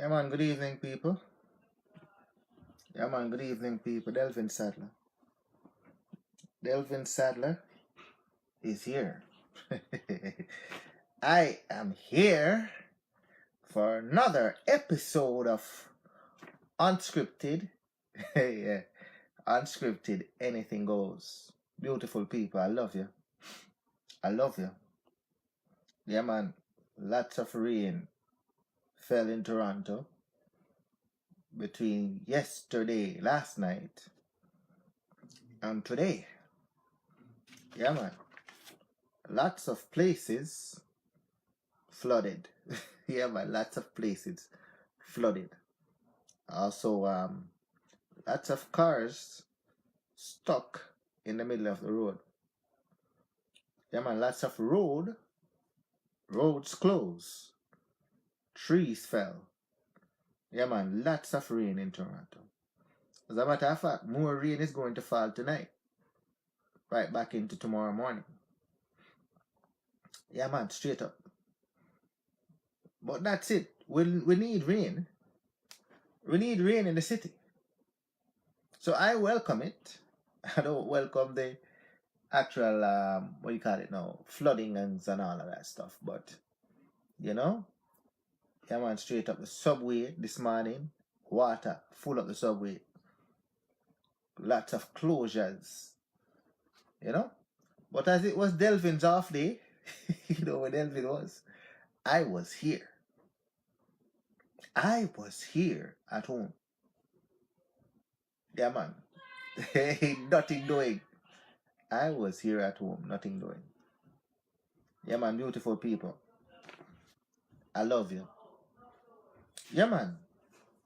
Yeah, man, good evening, people. Yeah, man, good evening, people. Delvin Sadler. Delvin Sadler is here. I am here for another episode of Unscripted. Yeah, Unscripted, anything goes. Beautiful people, I love you. I love you. Yeah, man, lots of rain fell in Toronto between last night, and today. Yeah, man, lots of places flooded. Yeah, man, lots of places flooded. Also, lots of cars stuck in the middle of the road. Yeah, man, lots of roads closed, trees fell. Yeah, man, lots of rain in Toronto. As a matter of fact, more rain is going to fall tonight, right back into tomorrow morning. Yeah, man, straight up. But that's it. We need rain. We need rain in the city. So I welcome it. I don't welcome the actual what do you call it now, flooding and all of that stuff, but you know, yeah, man, straight up the subway this morning, water full up the subway, lots of closures, you know. But as it was Delvin's off day, you know where Delvin was, I was here at home. Yeah, man. Nothing doing. I was here at home, nothing doing. Yeah, man, beautiful people, I love you. Yeah, man,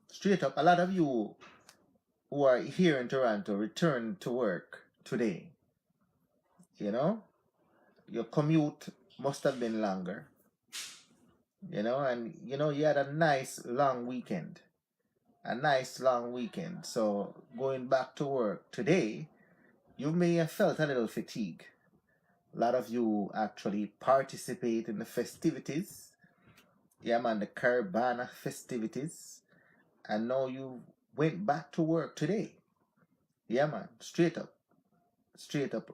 straight up, a lot of you who are here in Toronto return to work today. You know, your commute must have been longer. You know, and you know, you had a nice long weekend. So going back to work today, you may have felt a little fatigue. A lot of you actually participate in the festivities. Yeah, man, the Caravana festivities. And now you went back to work today. Yeah, man, straight up,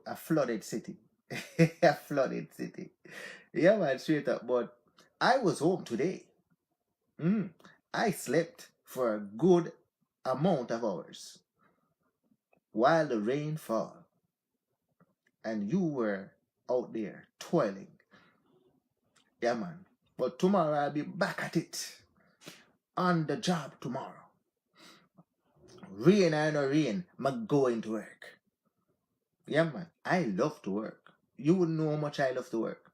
a flooded city. A flooded city. Yeah, man, straight up. But I was home today. I slept for a good amount of hours while the rain fell. And you were out there toiling. Yeah, man. But tomorrow I'll be back at it. On the job tomorrow. Rain or no rain, I'm going to work. Yeah, man. I love to work. You wouldn't know how much I love to work.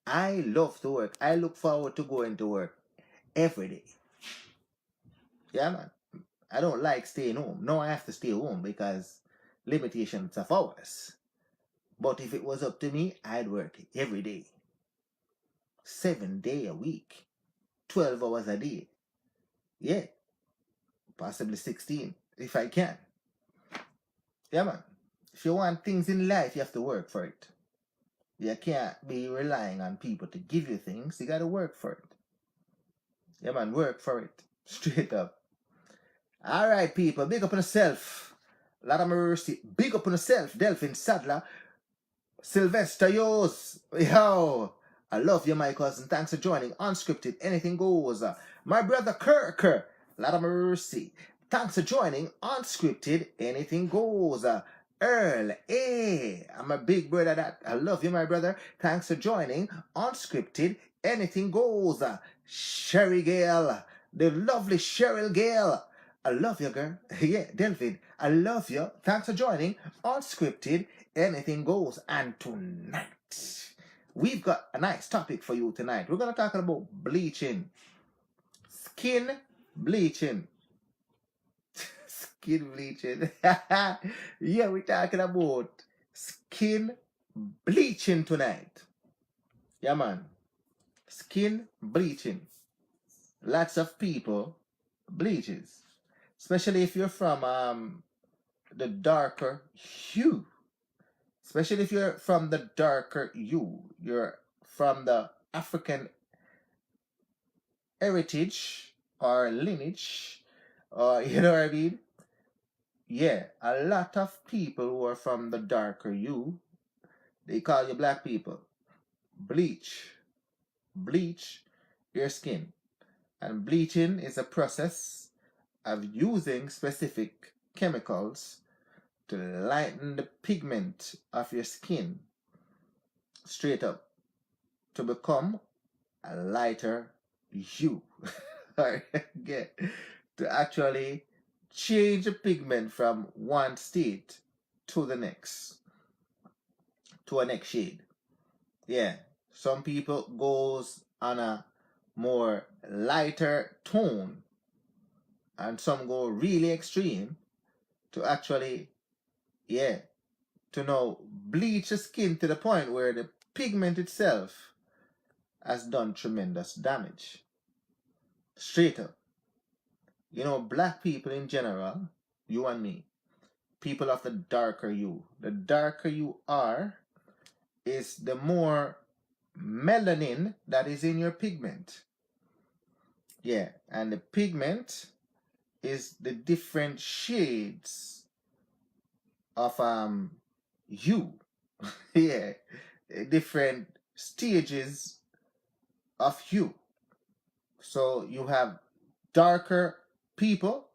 I love to work. I look forward to going to work every day. Yeah, man. I don't like staying home. No, I have to stay home because limitations of hours. But if it was up to me, I'd work every day. 7 days a week. 12 hours a day. Yeah. Possibly 16 if I can. Yeah, man. If you want things in life, you have to work for it. You can't be relying on people to give you things. You gotta work for it. Yeah, man, work for it. Straight up. Alright, people, big up on yourself. Lot of mercy. Big up on yourself. Delvin Sadler. Sylvester Yos. Yo. I love you, my cousin. Thanks for joining. Unscripted. Anything goes. My brother Kirk. Lot of mercy. Thanks for joining. Unscripted. Anything goes. Earl, hey, I'm a big brother that I love you, my brother. Thanks for joining. Unscripted, anything goes. Sherry Gale, the lovely Cheryl Gale. I love you, girl. Yeah, Delvin, I love you. Thanks for joining. Unscripted, anything goes. And tonight, we've got a nice topic for you tonight. We're going to talk about bleaching. Skin bleaching. Skin bleaching. Yeah, we're talking about skin bleaching tonight. Yeah, man. Skin bleaching. Lots of people bleaches. Especially if you're from the darker hue. Especially if you're from the darker hue. You're from the African heritage. or lineage, or you know what I mean? Yeah, a lot of people who are from the darker hue, they call you black people. Bleach. Bleach your skin. And bleaching is a process of using specific chemicals to lighten the pigment of your skin straight up to become a lighter hue. Yeah. To actually change the pigment from one state to the next, to a next shade. Yeah. Some people goes on a more lighter tone, and some go really extreme to actually, yeah, to now bleach the skin to the point where the pigment itself has done tremendous damage. Straight up. You know, black people in general, you and me, people of the darker you, the darker you are, is the more melanin that is in your pigment. Yeah, and the pigment is the different shades of hue. Yeah, different stages of hue. So you have darker people,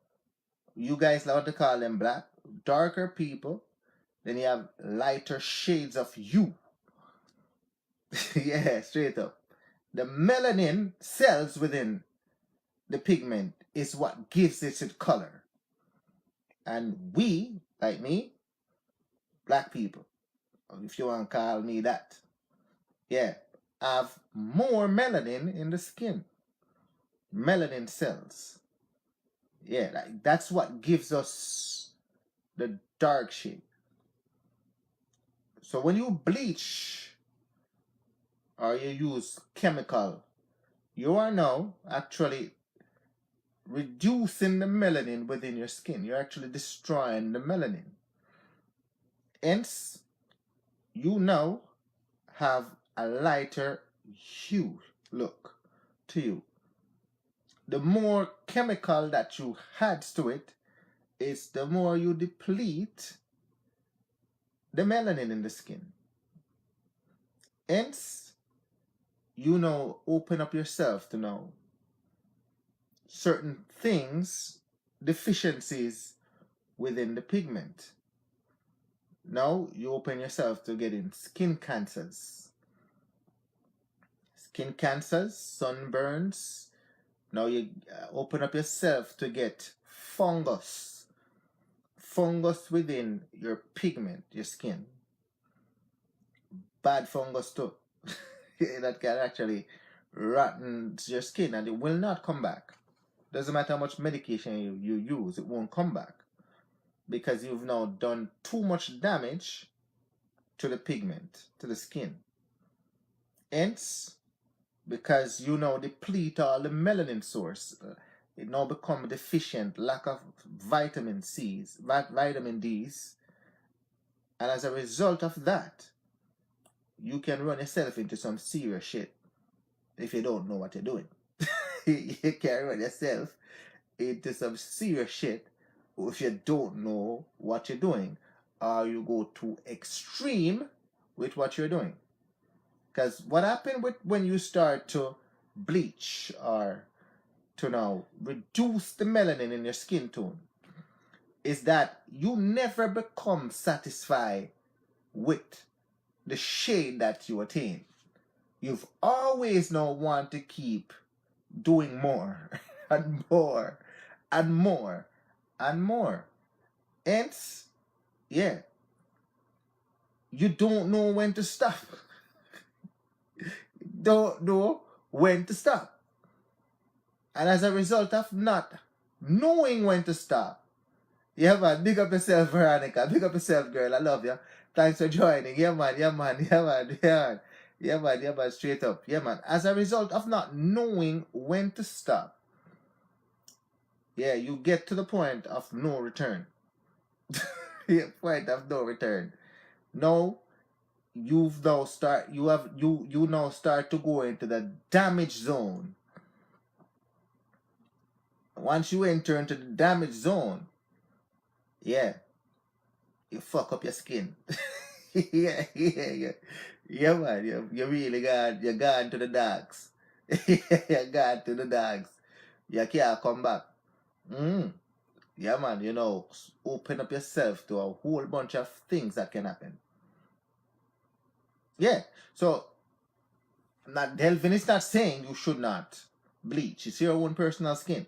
you guys love to call them black, darker people, then you have lighter shades of hue. Yeah, straight up. The melanin cells within the pigment is what gives it its color. And we, like me, black people, if you want to call me that, yeah, have more melanin in the skin. Melanin cells. Yeah, like that's what gives us the dark shade. So when you bleach or you use chemical, you are now actually reducing the melanin within your skin. You're actually destroying the melanin. Hence, you now have a lighter hue look to you. The more chemical that you add to it, is the more you deplete the melanin in the skin. Hence, you now open up yourself to know certain things, deficiencies within the pigment. Now you open yourself to getting skin cancers. Skin cancers, sunburns. Now you open up yourself to get fungus. Fungus within your pigment, your skin. Bad fungus too. That can actually rotten your skin and it will not come back. Doesn't matter how much medication you use, it won't come back. Because you've now done too much damage to the pigment, to the skin. Hence, because you now deplete all the melanin source, it now becomes deficient, lack of vitamin C's, vitamin D's, and as a result of that, you can run yourself into some serious shit if you don't know what you're doing. You can run yourself into some serious shit if you don't know what you're doing, or you go too extreme with what you're doing. Because what happened with when you start to bleach or to now reduce the melanin in your skin tone is that you never become satisfied with the shade that you attain. You've always now want to keep doing more and more and more and more. Hence, yeah, you don't know when to stop. Don't know when to stop. And as a result of not knowing when to stop, yeah man, big up yourself, Veronica. Big up yourself, girl. I love you. Thanks for joining. Yeah man, yeah man, yeah man, yeah man. Yeah man, yeah man, straight up. Yeah man. As a result of not knowing when to stop, yeah, you get to the point of no return. Yeah, point of no return. Now you now start to go into the damage zone. once you enter into the damage zone, yeah, you fuck up your skin. Yeah, man. You really you gone to the dogs. You gone to the dogs. You can't come back. Yeah, man. Open up yourself to a whole bunch of things that can happen. Yeah. So, not Delvin is not saying you should not bleach. It's your own personal skin.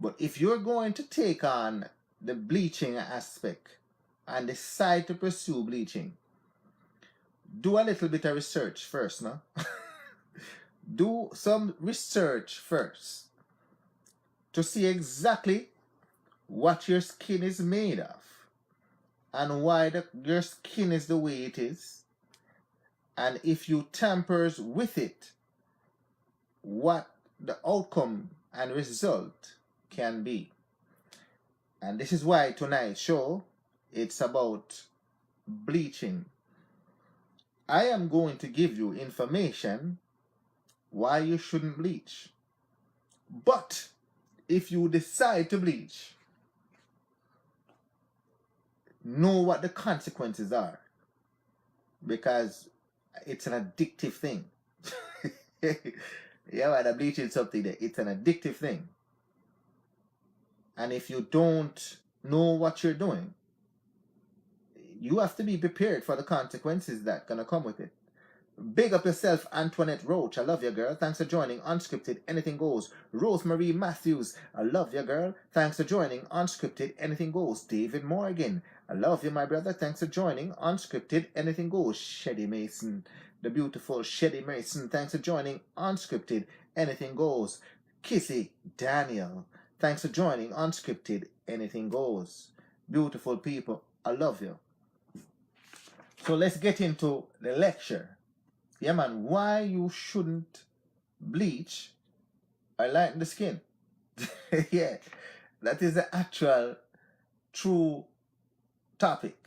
But if you're going to take on the bleaching aspect and decide to pursue bleaching, do a little bit of research first, no? Do some research first to see exactly what your skin is made of and why your skin is the way it is, and if you tampers with it, what the outcome and result can be. And this is why tonight's show, it's about bleaching. I am going to give you information why you shouldn't bleach. But if you decide to bleach, know what the consequences are, because it's an addictive thing. Yeah, man, the bleaching is something that it's an addictive thing. And if you don't know what you're doing, you have to be prepared for the consequences that gonna come with it. Big up yourself, Antoinette Roach. I love you, girl. Thanks for joining Unscripted. Anything Goes. Rosemary Matthews. I love you, girl. Thanks for joining Unscripted. Anything Goes. David Morgan. I love you, my brother. Thanks for joining Unscripted. Anything Goes. Sheddy Mason. The beautiful Sheddy Mason. Thanks for joining Unscripted. Anything Goes. Kissy Daniel. Thanks for joining Unscripted. Anything Goes. Beautiful people. I love you. So let's get into the lecture. Yeah, man, why you shouldn't bleach or lighten the skin. Yeah, that is the actual true topic.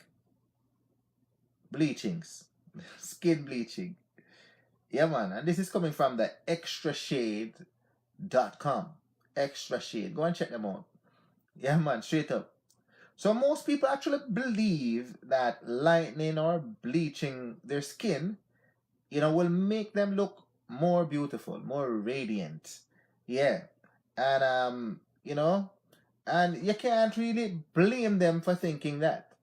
Bleachings. Skin bleaching. Yeah, man, and this is coming from the extrashade.com. Extra Shade. Go and check them out. Yeah, man, straight up. So most people actually believe that lightening or bleaching their skin will make them look more beautiful, more radiant. Yeah. And, and you can't really blame them for thinking that.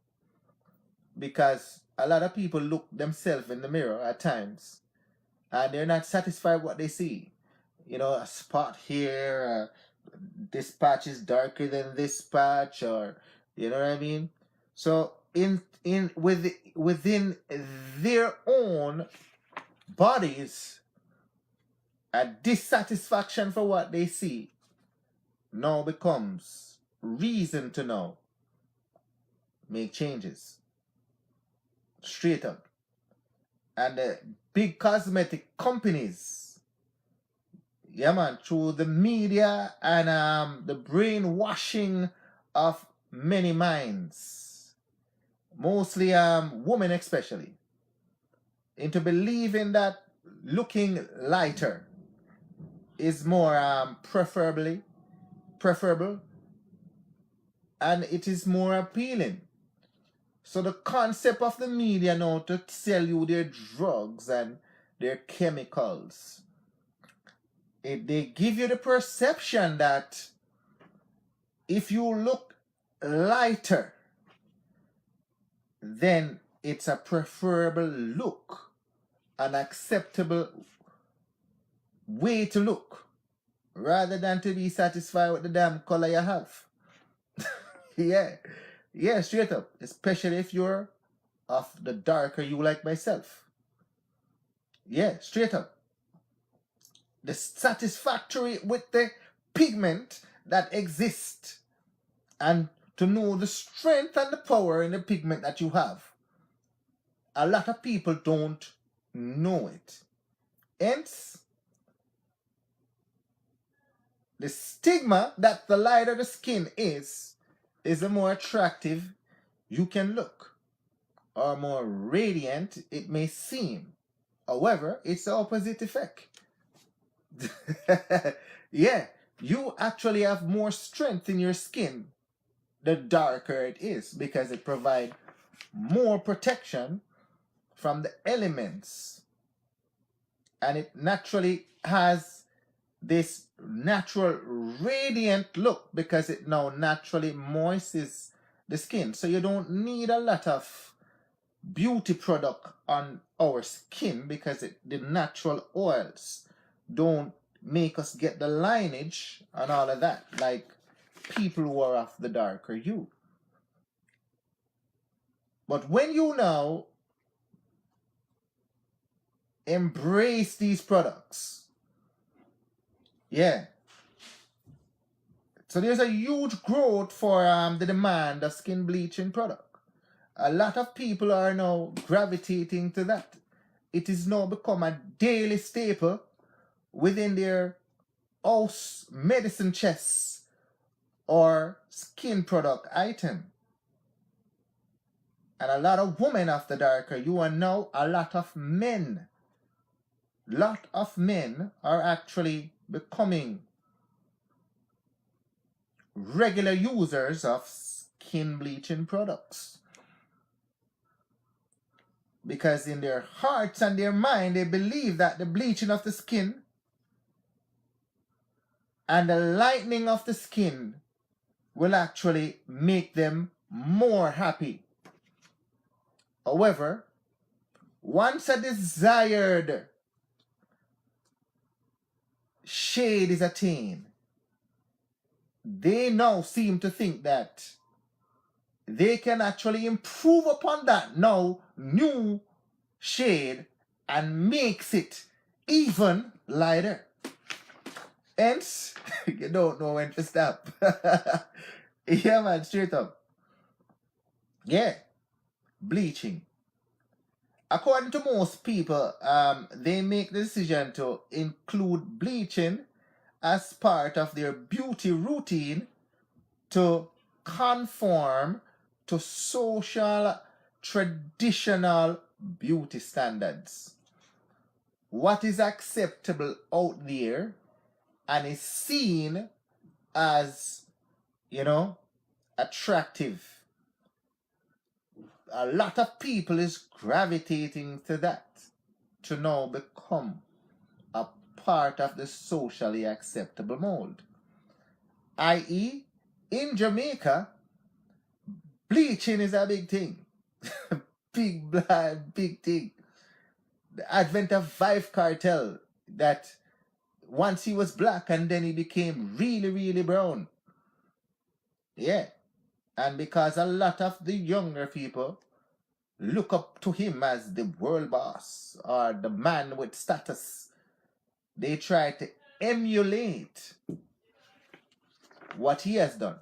Because a lot of people look themselves in the mirror at times and they're not satisfied with what they see. A spot here, this patch is darker than this patch, or, you know what I mean? So within their own bodies, a dissatisfaction for what they see now becomes reason to now make changes. Straight up. And the big cosmetic companies, yeah, man, through the media and the brainwashing of many minds, mostly women especially, into believing that looking lighter is more preferable, and it is more appealing. So the concept of the media now to sell you their drugs and their chemicals, they give you the perception that if you look lighter, then it's a preferable look, an acceptable way to look, rather than to be satisfied with the damn color you have. Yeah, straight up. Especially if you're of the darker hue like myself. Yeah, straight up. The satisfactory with the pigment that exists, and to know the strength and the power in the pigment that you have. A lot of people don't know it. Hence, the stigma that the lighter the skin is the more attractive you can look, or more radiant it may seem. However, it's the opposite effect. Yeah, you actually have more strength in your skin the darker it is, because it provides more protection from the elements, and it naturally has this natural radiant look because it now naturally moistens the skin. So you don't need a lot of beauty product on our skin because the natural oils don't make us get the lineage and all of that like people who are of the darker hue. But when you now embrace these products, yeah, so there's a huge growth for the demand of skin bleaching product. A lot of people are now gravitating to that. It is now become a daily staple within their house medicine chests or skin product item. And a lot of women of the darker hue, and now a lot of men. Lot of men are actually becoming regular users of skin bleaching products. Because in their hearts and their mind, they believe that the bleaching of the skin and the lightening of the skin will actually make them more happy. However, once a desired shade is attained, they now seem to think that they can actually improve upon that now new shade and makes it even lighter. Hence, you don't know when to stop. Yeah, man, straight up. Yeah, bleaching. According to most people, they make the decision to include bleaching as part of their beauty routine to conform to social, traditional beauty standards. What is acceptable out there and is seen as, attractive. A lot of people is gravitating to that to now become a part of the socially acceptable mold. I.e., in Jamaica, bleaching is a big thing. Big thing. The advent of Vive Cartel, that once he was black and then he became really, really brown. Yeah. And because a lot of the younger people look up to him as the world boss or the man with status, they try to emulate what he has done.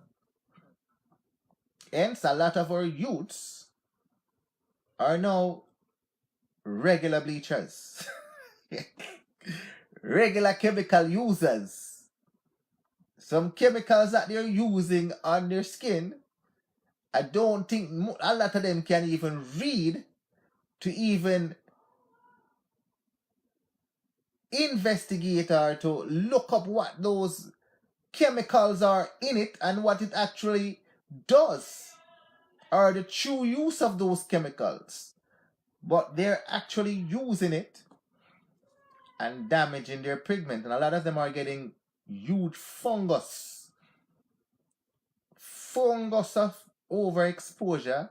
Hence, a lot of our youths are now regular bleachers, regular chemical users. Some chemicals that they're using on their skin, I don't think a lot of them can even read to even investigate or to look up what those chemicals are in it and what it actually does, or the true use of those chemicals. But they're actually using it and damaging their pigment, and a lot of them are getting huge fungus of overexposure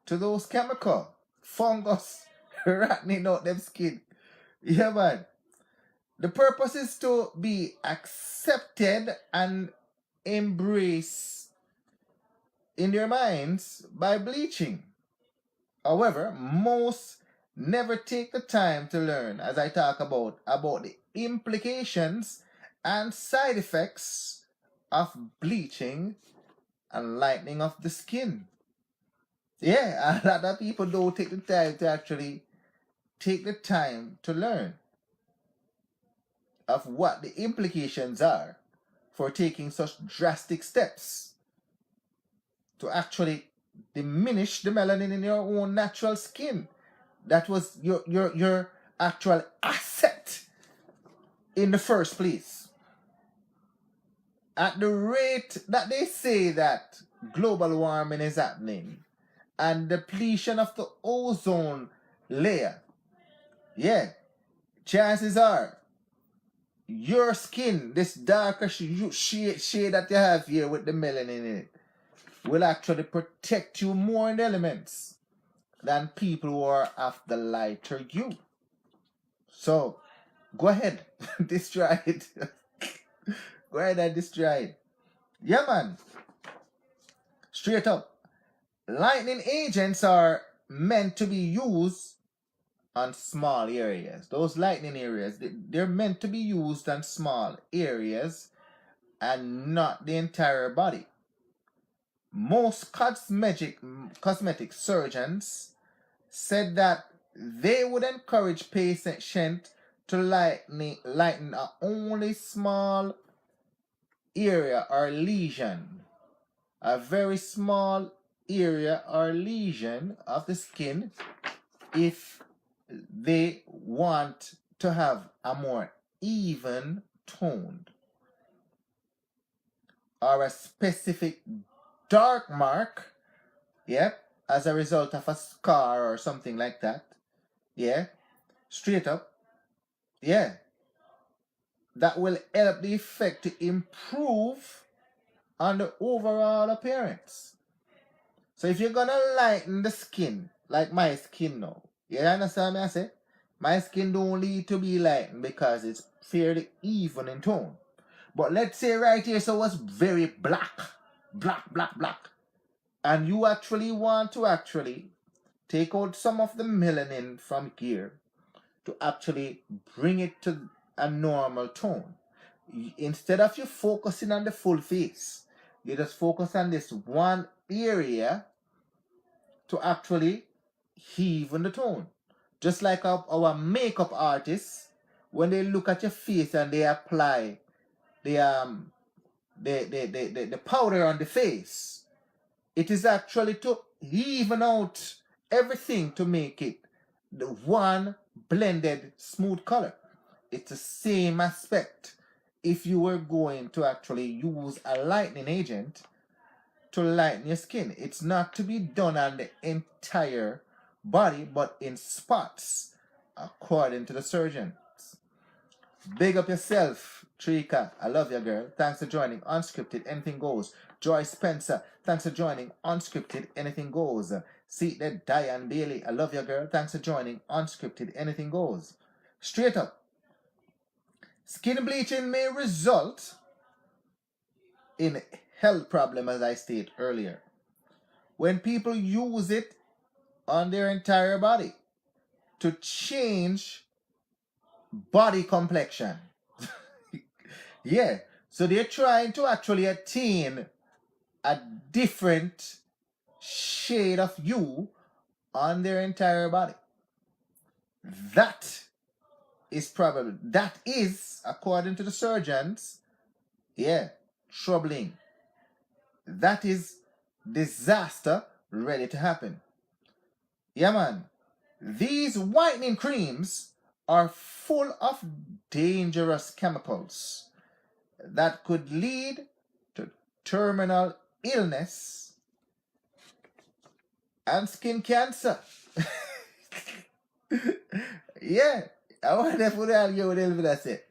to those chemicals. Fungus ratting out them skin. Yeah, man. The purpose is to be accepted and embraced in their minds by bleaching. However, most never take the time to learn, as I talk about the implications and side effects of bleaching and lightening of the skin. Yeah, a lot of people don't take the time to actually take the time to learn of what the implications are for taking such drastic steps to actually diminish the melanin in your own natural skin. That was your actual asset in the first place. at the rate that they say that global warming is happening and depletion of the ozone layer, yeah, chances are your skin, this darker shade that you have here with the melanin in it, will actually protect you more in the elements than people who are of the lighter hue. So, go ahead, destroy it. Go ahead and destroy it. Yeah, man. Straight up. Lightning agents are meant to be used on small areas. Those lightning areas, they're meant to be used on small areas and not the entire body. Most cosmetic surgeons said that they would encourage patients to lighten a only small area or lesion, a very small area or lesion of the skin, if they want to have a more even toned or a specific dark mark, as a result of a scar or something like that, straight up, that will help the effect to improve on the overall appearance. So if you're gonna lighten the skin, like my skin now, you understand me I say? My skin don't need to be lightened because it's fairly even in tone. But let's say right here, so it's very black, and you actually want to take out some of the melanin from here to actually bring it to a normal tone. Instead of you focusing on the full face, you just focus on this one area to actually even the tone. Just like our makeup artists, when they look at your face and they apply the powder on the face, it is actually to even out everything to make it the one blended smooth color. It's the same aspect if you were going to actually use a lightening agent to lighten your skin. It's not to be done on the entire body, but in spots, according to the surgeons. Big up yourself, Trika. I love you, girl. Thanks for joining Unscripted, Anything Goes. Joy Spencer, thanks for joining Unscripted, Anything Goes. See that Diane Bailey. I love you, girl. Thanks for joining Unscripted, Anything Goes. Straight up. Skin bleaching may result in health problem, as I stated earlier, when people use it on their entire body to change body complexion. So they're trying to actually attain a different shade of hue on their entire body. That is, according to the surgeons, troubling. That is disaster ready to happen. Yeah, man. These whitening creams are full of dangerous chemicals that could lead to terminal illness and skin cancer. I wonder if we'll argue with Delvin that's it.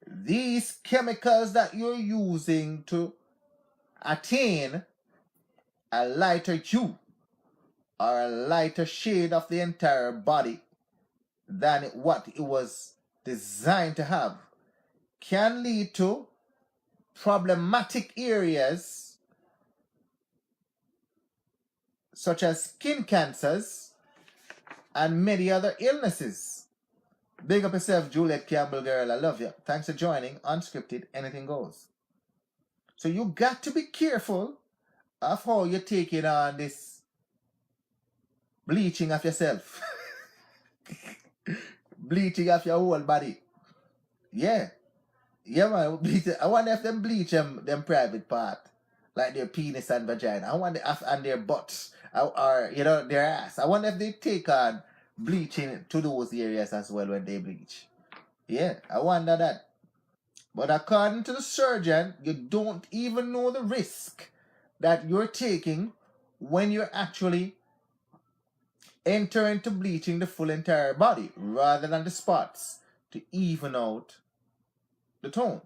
These chemicals that you're using to attain a lighter hue or a lighter shade of the entire body than what it was designed to have can lead to problematic areas such as skin cancers and many other illnesses. Big up yourself, Juliet Campbell, girl. I love you. Thanks for joining Unscripted, Anything Goes. So you got to be careful of how you're taking on this bleaching of yourself. Bleaching of your whole body. Yeah, man. I wonder if them bleach them private part, like their penis and vagina. I wonder if and their butts or their ass. I wonder if they take on bleaching to those areas as well when they bleach. Yeah, I wonder that. But according to the surgeon, you don't even know the risk that you're taking when you're actually enter into bleaching the full entire body rather than the spots to even out the tone.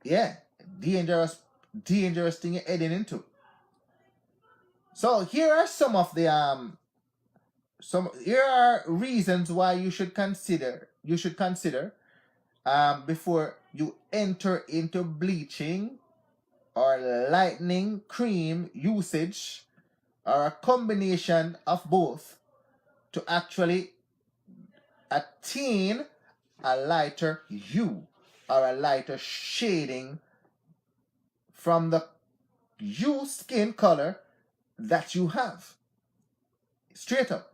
Yeah, dangerous thing you're heading into. So here are some of the here are reasons why you should consider before you enter into bleaching or lightening cream usage or a combination of both to actually attain a lighter hue or a lighter shading from the hue skin color that you have. Straight up.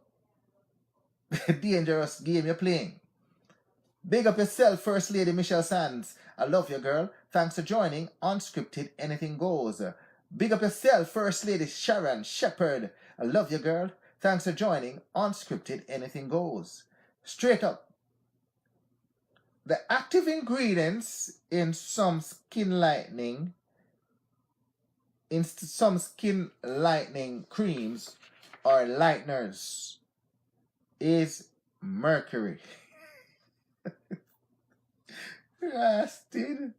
Dangerous game you're playing. Big up yourself, First Lady Michelle Sands. I love you, girl. Thanks for joining Unscripted Anything Goes. Big up yourself, First Lady Sharon Shepherd. I love you, girl. Thanks for joining Unscripted Anything Goes. Straight up. The active ingredients in some skin lightening creams or lighteners is mercury. Rusted.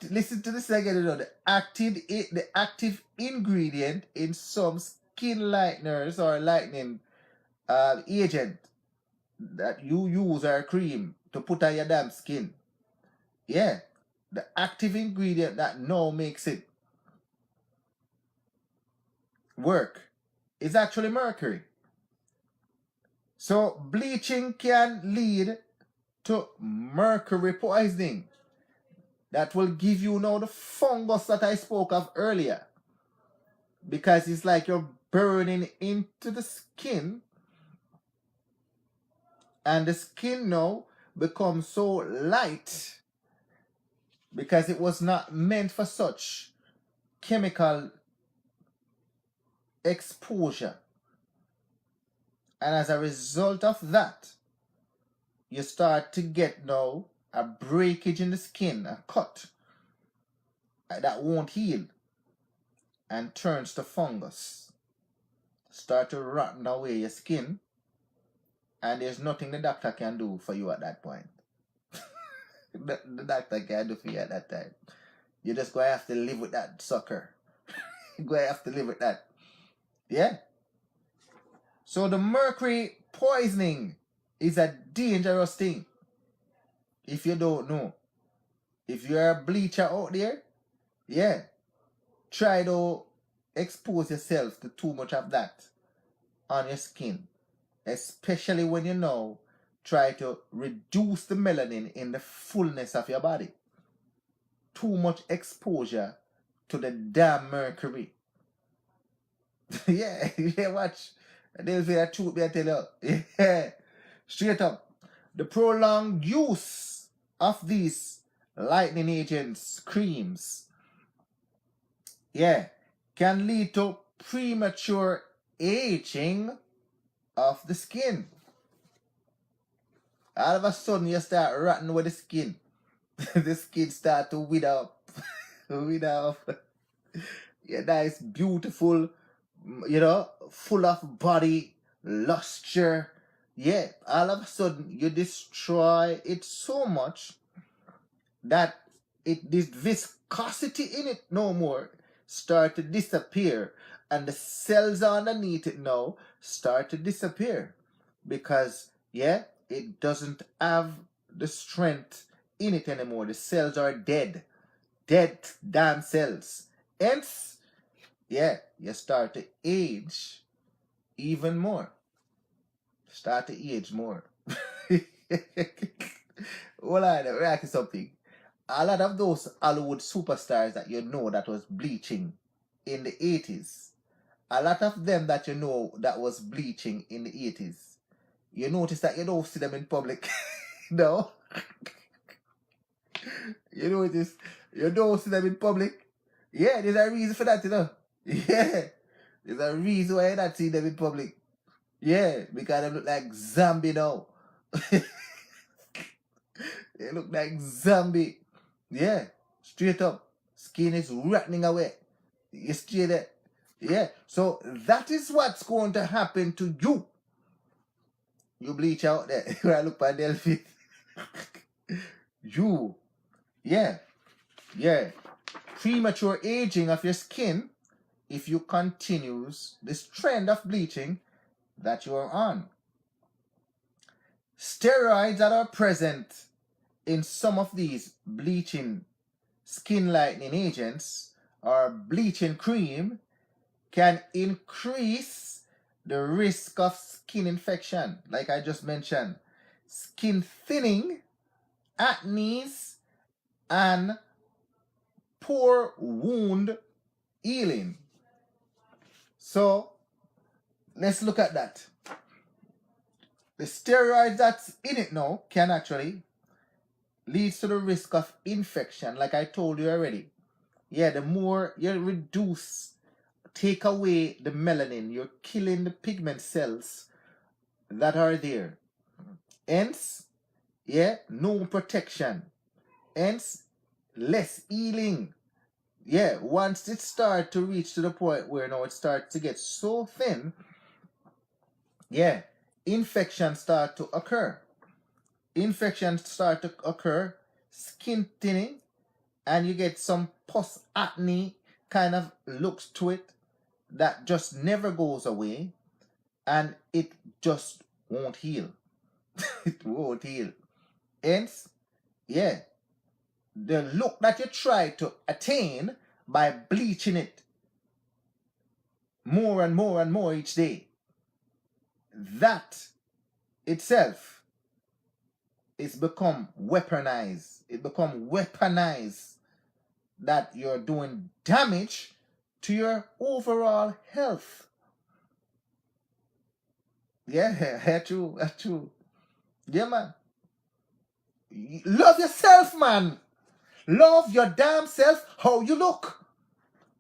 Listen to this again. The active ingredient in some skin lighteners or lightening agent that you use or cream to put on your damn skin. Yeah, the active ingredient that now makes it work is actually mercury. So bleaching can lead to mercury poisoning. That will give you now the fungus that I spoke of earlier. Because it's like you're burning into the skin. And the skin now becomes so light because it was not meant for such chemical exposure. And as a result of that, you start to get now a breakage in the skin, a cut that won't heal and turns to fungus. Start to rotten away your skin, and there's nothing the doctor can do for you at that point. the doctor can't do for you at that time. You're just going to have to live with that sucker. You're going to have to live with that. Yeah. So the mercury poisoning is a dangerous thing. If you don't know. If you're a bleacher out there, yeah, try to expose yourself to too much of that on your skin. Especially when you know, try to reduce the melanin in the fullness of your body. Too much exposure to the damn mercury. Yeah, watch. They'll say a truth, I tell you. Yeah, straight up. The prolonged use of these lightening agents, creams, yeah, can lead to premature aging of the skin. All of a sudden you start rotting with the skin. The skin start to wither up. Wither up. Yeah, nice, beautiful, full of body, luster. Yeah, all of a sudden you destroy it so much that this viscosity in it no more start to disappear, and the cells underneath it now start to disappear because it doesn't have the strength in it anymore. The cells are dead damn cells. Hence, you start to age even more. Start to age more. Hold on, let me ask you something. A lot of those Hollywood superstars that you know that was bleaching in the 80s, a lot of them that you know that was bleaching in the 80s, you notice that you don't see them in public. No? You notice you don't see them in public. Yeah, there's a reason for that, you know. Yeah. There's a reason why you're not seeing them in public. Yeah, because they look like zombie now. They look like zombie. Yeah, straight up. Skin is rotting away. You see that? Yeah. So that is what's going to happen to you. You bleach out there. When I look at Delphi. You. Yeah. Yeah. Premature aging of your skin if you continues this trend of bleaching that you are on. Steroids that are present in some of these bleaching skin lightening agents or bleaching cream can increase the risk of skin infection, like I just mentioned, skin thinning, acne, and poor wound healing. So let's look at that. The steroids that's in it now can actually lead to the risk of infection, like I told you already. Yeah, the more you reduce, take away the melanin, you're killing the pigment cells that are there. Hence, yeah, no protection. Hence, less healing. Yeah, once it starts to reach to the point where now it starts to get so thin, yeah, infections start to occur. Infections start to occur, skin thinning, and you get some post-acne kind of looks to it that just never goes away, and it just won't heal. It won't heal. Hence, yeah, the look that you try to attain by bleaching it more and more and more each day, that itself is become weaponized. It become weaponized that you're doing damage to your overall health. Yeah, true, true. Yeah, man. Love yourself, man. Love your damn self, how you look.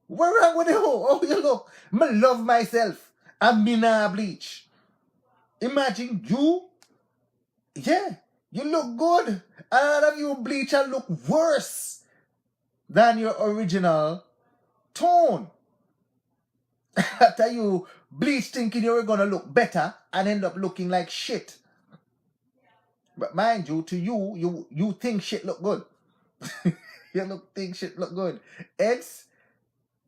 What wrong with you? How you look? I love myself. And me nah bleach. Imagine you, yeah, you look good. A lot of you bleach and look worse than your original tone. After you bleach thinking you were gonna look better and end up looking like shit. But mind you, to you think shit look good. You think shit look good. It's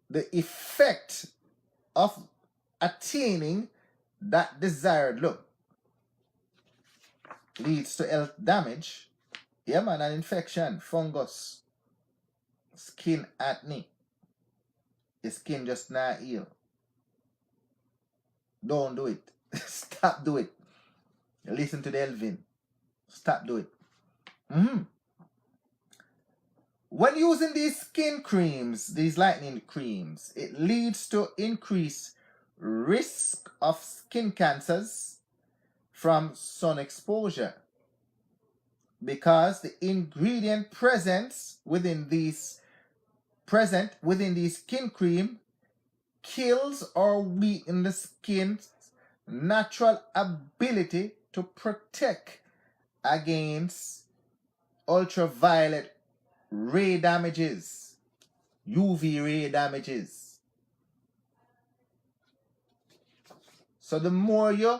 the effect of attaining that desired look leads to health damage. Yeah, man, an infection, fungus, skin acne. Your skin just not heal. Don't do it. Stop do it. Listen to Delvin. Stop do it. When using these skin creams, these lightening creams, it leads to increased risk of skin cancers from sun exposure, because the ingredient present within these skin cream kills or weakens the skin's natural ability to protect against ultraviolet ray damages, UV ray damages. So the more you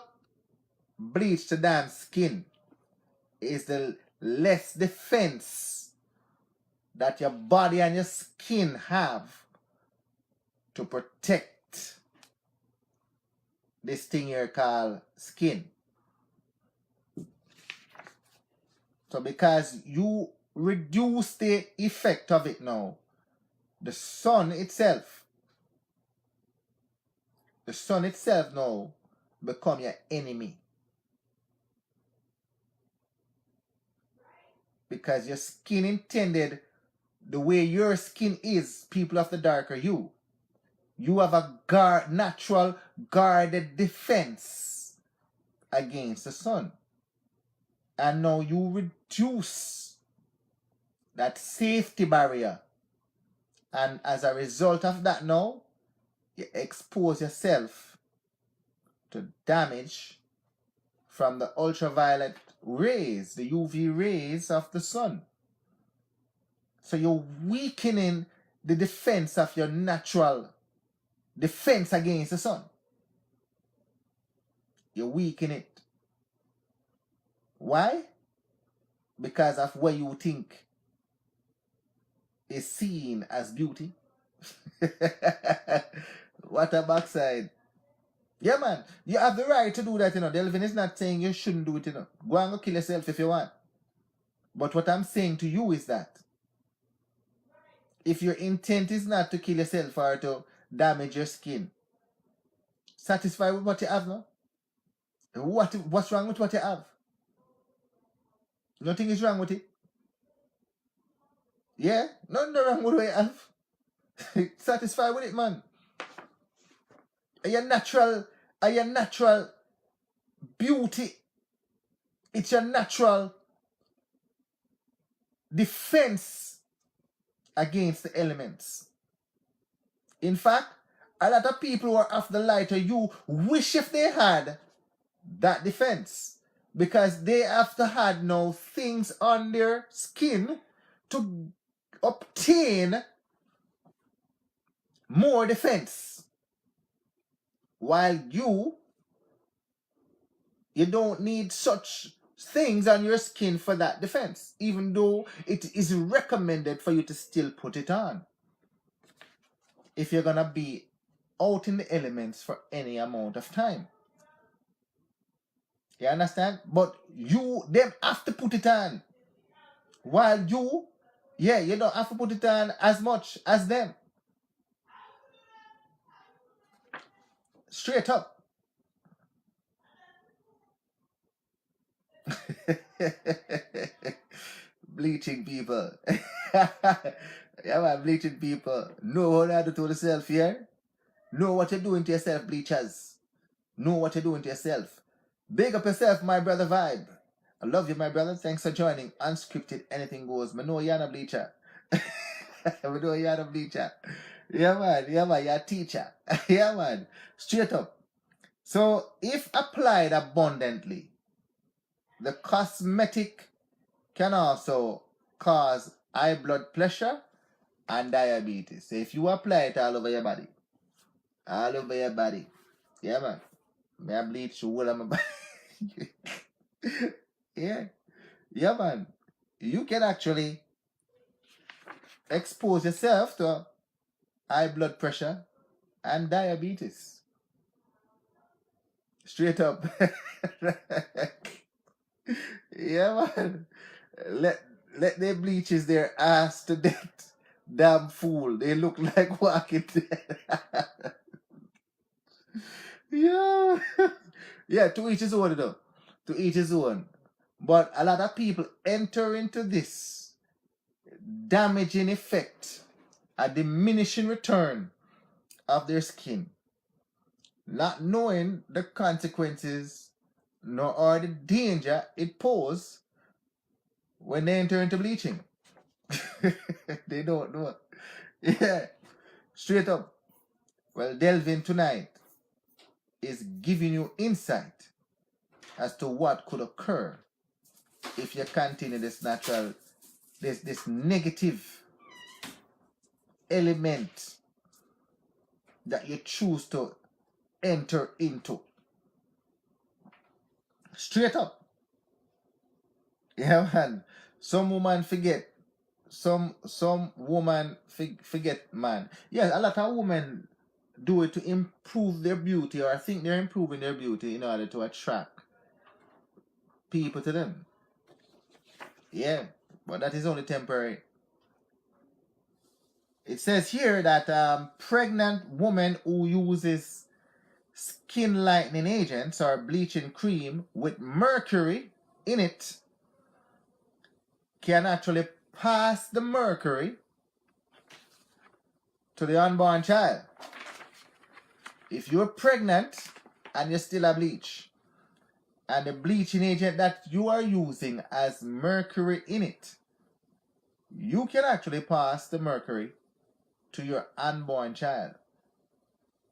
bleach the damn skin, is the less defense that your body and your skin have to protect this thing here called skin. So because you reduce the effect of it now, the sun itself now become your enemy. Because your skin intended, the way your skin is, people of the darker hue, you have a natural guarded defense against the sun. And now you reduce that safety barrier. And as a result of that now, you expose yourself to damage from the ultraviolet rays, the UV rays of the sun. So you're weakening the defense of your natural defense against the sun. You weaken it. Why? Because of what you think is seen as beauty. What a backside. Yeah, man. You have the right to do that, you know. Delvin is not saying you shouldn't do it, you know. Go and go kill yourself if you want. But what I'm saying to you is that if your intent is not to kill yourself or to damage your skin, satisfied with what you have now? What's wrong with what you have? Nothing is wrong with it. Yeah? Nothing wrong with what you have. Satisfied with it, man. Are your natural beauty? It's your natural defense against the elements. In fact, a lot of people who are after the lighter you wish if they had that defense, because they have to had now things on their skin to obtain more defense, while you don't need such things on your skin for that defense, even though it is recommended for you to still put it on if you're gonna be out in the elements for any amount of time. You understand? But them have to put it on, while you don't have to put it on as much as them. Straight up. Bleaching people. Yeah, man, bleaching people. Know how to do to yourself here. Know what you're doing to yourself, bleachers. Know what you're doing to yourself. Big up yourself, my brother Vibe. I love you, my brother. Thanks for joining. Unscripted, anything goes. I know you're a bleacher. I know you're a bleacher. Yeah, man. You're a teacher. Yeah, man. Straight up. So, if applied abundantly, the cosmetic can also cause high blood pressure and diabetes. So, if you apply it all over your body, yeah, man. May I bleach the whole of my body? Yeah, man. You can actually expose yourself to high blood pressure and diabetes. Straight up. Yeah, man. Let their bleaches their ass to death. Damn fool. They look like walking dead. Yeah. Yeah, to each his own, though. To each his own. But a lot of people enter into this damaging effect, a diminishing return of their skin, not knowing the consequences nor the danger it poses when they enter into bleaching. They don't know. Yeah, straight up. Well, Delvin tonight is giving you insight as to what could occur if you continue this negative element that you choose to enter into. Straight up. Yeah, man. Some woman forget. Some woman forget, man. Yes, a lot of women do it to improve their beauty, or I think they're improving their beauty in order to attract people to them. Yeah, but that is only temporary. It says here that pregnant woman who uses skin lightening agents or bleaching cream with mercury in it can actually pass the mercury to the unborn child. If you're pregnant and you still have bleach, and the bleaching agent that you are using has mercury in it, you can actually pass the mercury to your unborn child.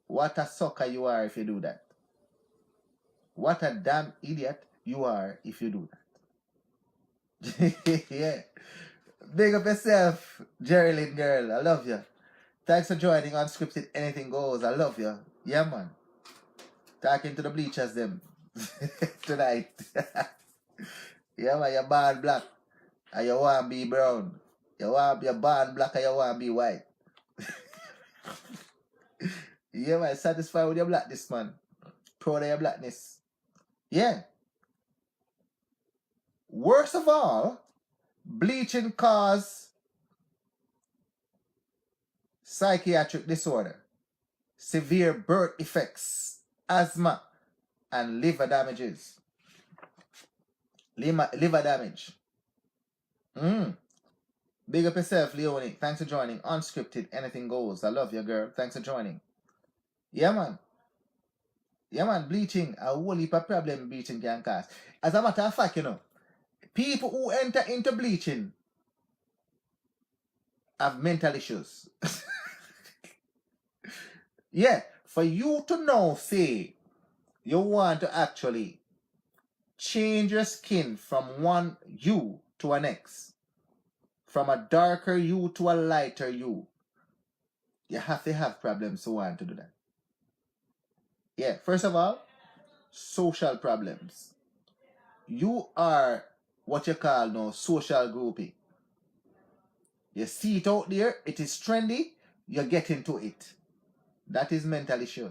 What a sucker you are if you do that. What a damn idiot you are if you do that. Yeah. Big up yourself, Geraldine girl. I love you. Thanks for joining Unscripted Anything Goes. I love you. Yeah, man. Talking to the bleachers them tonight. Yeah, man, you're born black and you want to be brown. You're born black and you want to be white. Yeah, man, satisfied with your blackness, man. Proud of your blackness. Yeah. Worst of all, bleaching cause psychiatric disorder, severe birth effects, asthma, and liver damages. Liver damage. Big up yourself, Leonie. Thanks for joining. Unscripted, anything goes. I love you, girl. Thanks for joining. Yeah, man. Yeah, man. Bleaching. A whole heap of problem bleaching can cause. As a matter of fact, you know, people who enter into bleaching have mental issues. Yeah. For you to know, say, you want to actually change your skin from one hue to an next, from a darker hue to a lighter hue, you have to have problems to want to do that. Yeah, first of all, social problems. You are what you call now social groupie. You see it out there, it is trendy, you get into it. That is mental issue.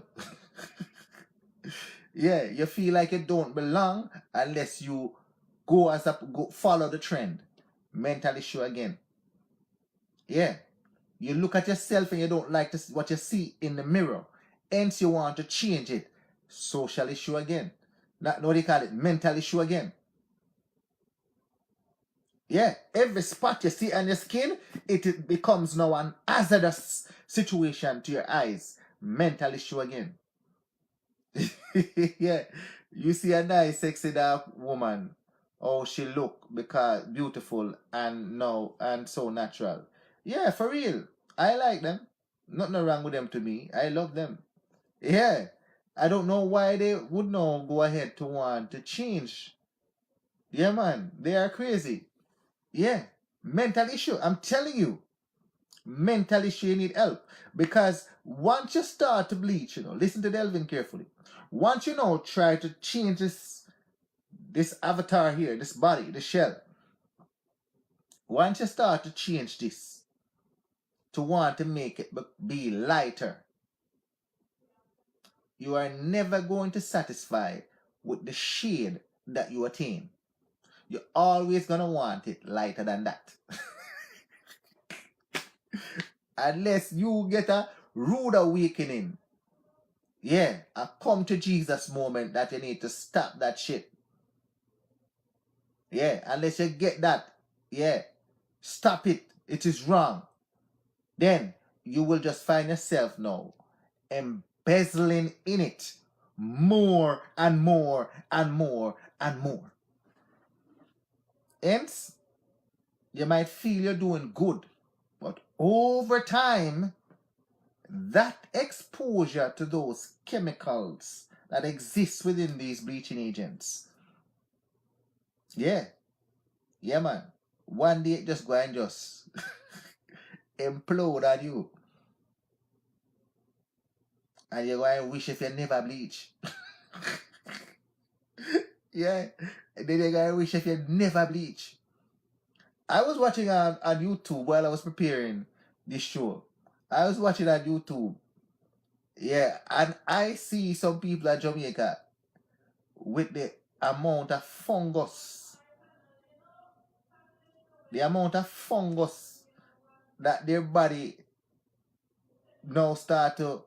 Yeah, you feel like you don't belong unless you go follow the trend. Mental issue again. Yeah. You look at yourself and you don't like what you see in the mirror. Hence you want to change it. Social issue again. What do you call it? Mental issue again. Yeah. Every spot you see on your skin, it becomes now an hazardous situation to your eyes. Mental issue again. Yeah. You see a nice, sexy dark woman. Oh, she look because beautiful and so natural. Yeah, for real. I like them. Nothing wrong with them to me. I love them. Yeah. I don't know why they would not go ahead to want to change. Yeah, man. They are crazy. Yeah. Mental issue. I'm telling you. Mental issue, you need help. Because once you start to bleach, listen to Delvin carefully. Once you try to change this avatar here, this body, the shell. Once you start to change this, to want to make it be lighter, you are never going to satisfy with the shade that you attain. You're always going to want it lighter than that. Unless you get a rude awakening. Yeah, a come to Jesus moment that you need to stop that shit. Yeah, unless you get that. Yeah, stop it. It is wrong. Then you will just find yourself now embezzling in it more and more and more and more. Hence, you might feel you're doing good, but over time, that exposure to those chemicals that exist within these bleaching agents, yeah, man, one day it just go and just implode on you. And you're going to wish if you never bleach. Yeah. And then you're going to wish if you never bleach. I was watching on YouTube while I was preparing this show. I was watching on YouTube. Yeah. And I see some people at Jamaica with the amount of fungus. The amount of fungus that their body now start to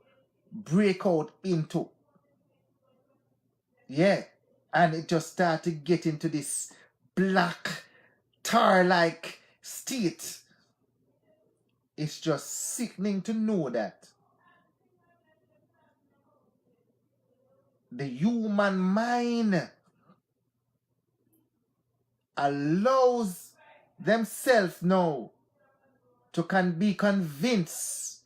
break out into. Yeah. And it just start to get into this black tar-like state. It's just sickening to know that the human mind allows themselves now to be convinced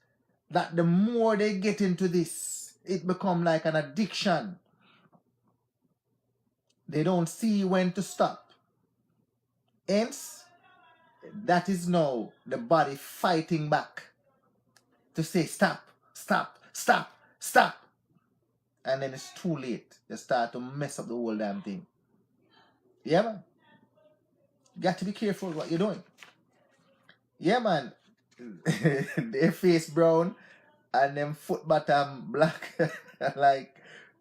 that the more they get into this, it becomes like an addiction. They don't see when to stop. Hence, that is now the body fighting back to say stop, stop, stop, stop. And then it's too late. You start to mess up the whole damn thing. Yeah, man. You got to be careful what you're doing. Yeah, man. Their face brown and them foot bottom black. Like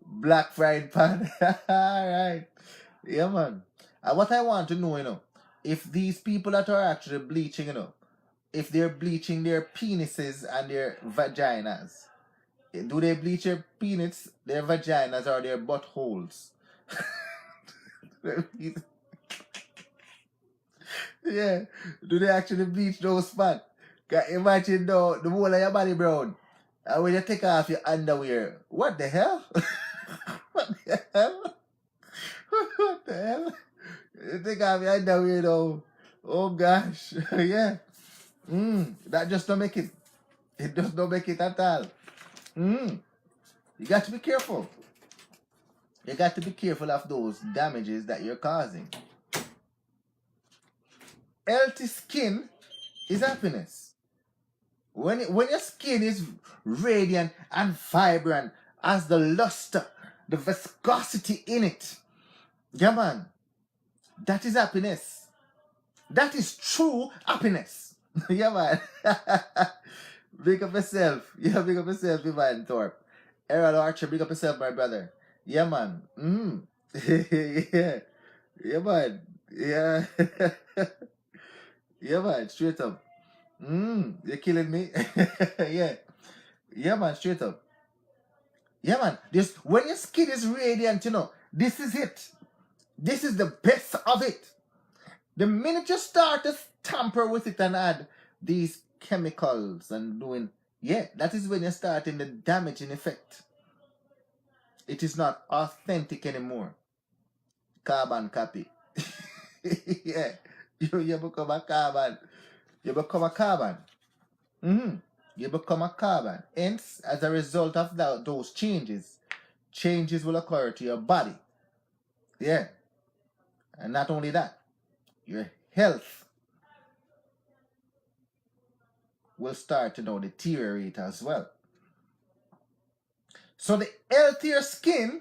black frying pan. Alright. Yeah, man. And what I want to know, if these people that are actually bleaching, if they're bleaching their penises and their vaginas, do they bleach their penis, their vaginas, or their buttholes? Yeah. Do they actually bleach those spots? Imagine the whole of your body brown. And when you take off your underwear, what the hell? What the hell? What the hell? You take off your underwear though. Oh gosh. Yeah. That just don't make it. It just don't make it at all. You got to be careful. You got to be careful of those damages that you're causing. Healthy skin is happiness. When your skin is radiant and vibrant, as the luster, the viscosity in it, yeah, man, that is happiness. That is true happiness. Yeah, man. Big up yourself. Yeah, big up yourself, Ivan Thorpe. Errol Archer, big up yourself, my brother. Yeah, man. Yeah. Yeah, man. Yeah. Yeah, man. Straight up. You're killing me. Yeah. Yeah, man. Straight up. Yeah, man. This when your skin is radiant, this is it. This is the best of it. The minute you start to tamper with it and add these chemicals and doing, that is when you're starting the damaging effect. It is not authentic anymore. Carbon copy. Yeah. You become a carbon. You become a carbon. You become a carbon. Hence, as a result of those changes will occur to your body. Yeah. And not only that, your health will start to deteriorate as well. So the healthier skin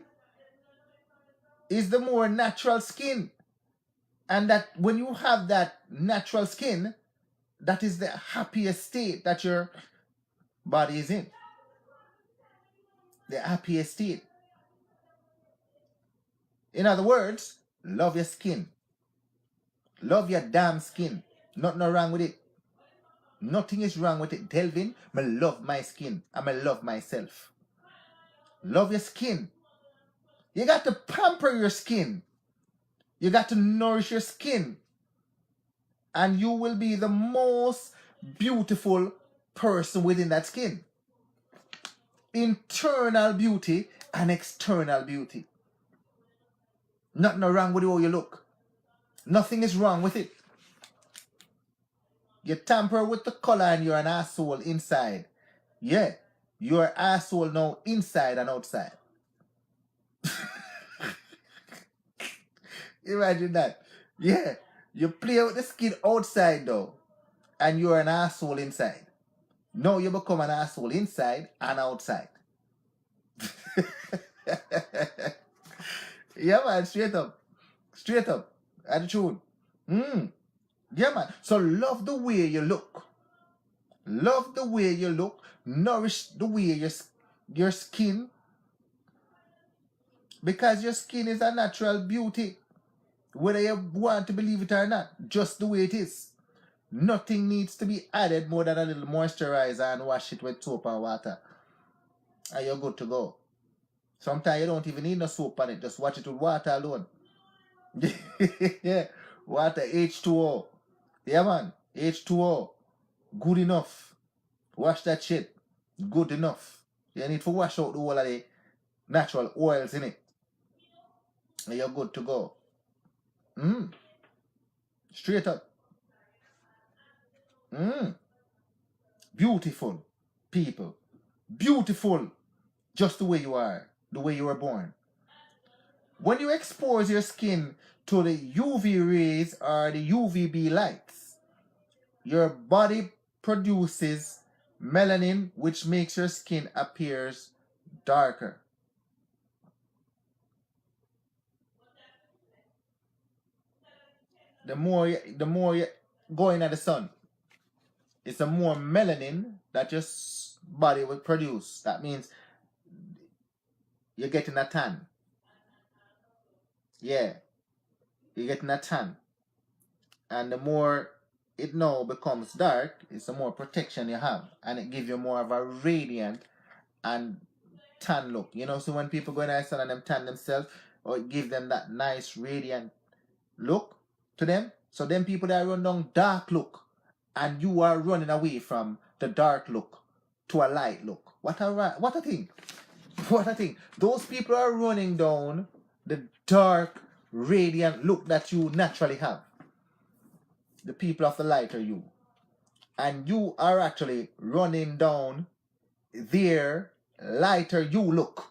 is the more natural skin. And that when you have that natural skin, that is the happiest state that your body is in. The happiest state. In other words, love your skin. Love your damn skin. Nothing wrong with it. Nothing is wrong with it. Delvin, I love my skin. I love myself. Love your skin. You got to pamper your skin. You got to nourish your skin. And you will be the most beautiful person within that skin. Internal beauty and external beauty. Nothing wrong with the way you look. Nothing is wrong with it. You tamper with the color and you're an asshole inside. Yeah, you're an asshole now inside and outside. Imagine that. Yeah, you play with the skin outside though, and you're an asshole inside. Now you become an asshole inside and outside. Yeah, man, straight up. Straight up. Attitude. Yeah, man. So love the way you look. Love the way you look. Nourish the way your skin. Because your skin is a natural beauty. Whether you want to believe it or not. Just the way it is. Nothing needs to be added more than a little moisturizer and wash it with soap and water. And you're good to go. Sometimes you don't even need no soap on it. Just wash it with water alone. Yeah. Water, H2O. Yeah, man. H2O. Good enough. Wash that shit. Good enough. You need to wash out the whole of the natural oils in it. And you're good to go. Straight up. Beautiful people. Beautiful. Just the way you are. The way you were born. When you expose your skin to the UV rays or the UVB lights, your body produces melanin, which makes your skin appears darker. The more you go into the sun, it's the more melanin that your body will produce. That means you're getting a tan. Yeah, you're getting a tan. And the more it now becomes dark, it's the more protection you have. And it gives you more of a radiant and tan look. You know, so when people go in the sun and them tan themselves, or it give them that nice radiant look to them. So them people that run down dark look, and you are running away from the dark look to a light look. What a thing. What a thing. Those people are running down the dark, radiant look that you naturally have. The people of the lighter you. And you are actually running down their lighter you look.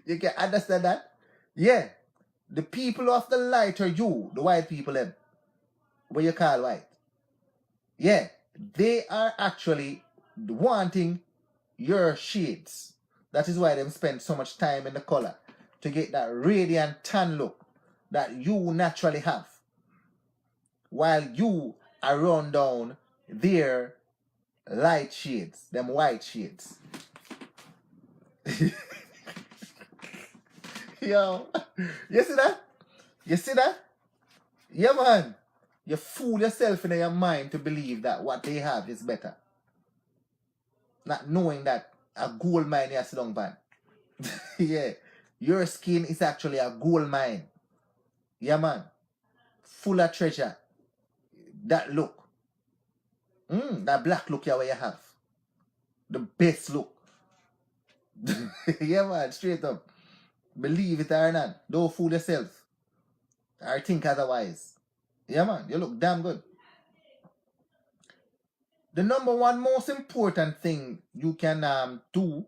You can understand that? Yeah. The people of the lighter you, the white people them, what you call white. Yeah. They are actually wanting your shades. That is why they spend so much time in the color. To get that radiant tan look that you naturally have. While you are run down their light shades, them white shades. Yo, you see that? You see that? Yeah, man. You fool yourself in your mind to believe that what they have is better. Not knowing that a gold mine is a long pan. Yeah. Your skin is actually a gold mine. Yeah, man. Full of treasure. That look. That black look here where you have. The best look. Yeah, man. Straight up. Believe it or not. Don't fool yourself. Or think otherwise. Yeah, man. You look damn good. The number one most important thing you can do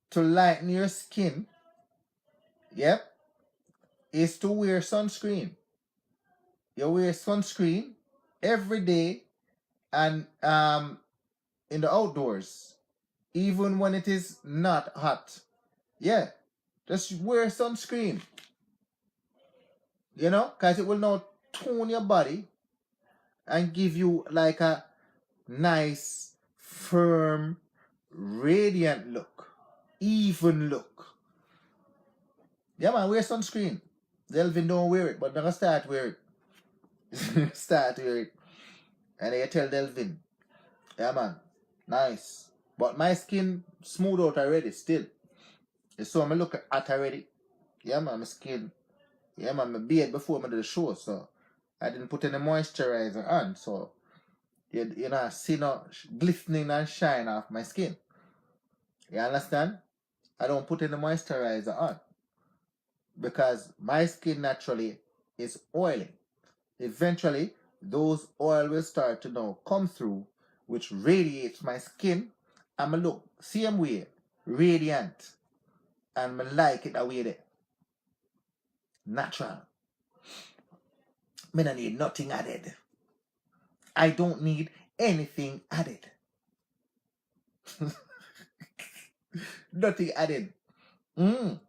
to lighten your skin, yep, is to wear sunscreen. You wear sunscreen every day and in the outdoors, even when it is not hot. Yeah, just wear sunscreen. You know, because it will now tone your body and give you like a nice, firm, radiant look, even look. Yeah, man, wear sunscreen. Delvin don't wear it, but I'm gonna start wear it. Start wear it. And then you tell Delvin, yeah, man, nice. But my skin smooth out already, still. You saw me look at already. Yeah, man, my skin. Yeah, man, my beard before I did the show, so I didn't put any moisturizer on, so you know, see no glistening and shine off my skin. You understand? I don't put any moisturizer on because my skin naturally is oily. Eventually, those oil will start to now come through, which radiates my skin, and I look same way, radiant, and I like it that way there. Natural. I don't need nothing added. I don't need anything added. Nothing added. I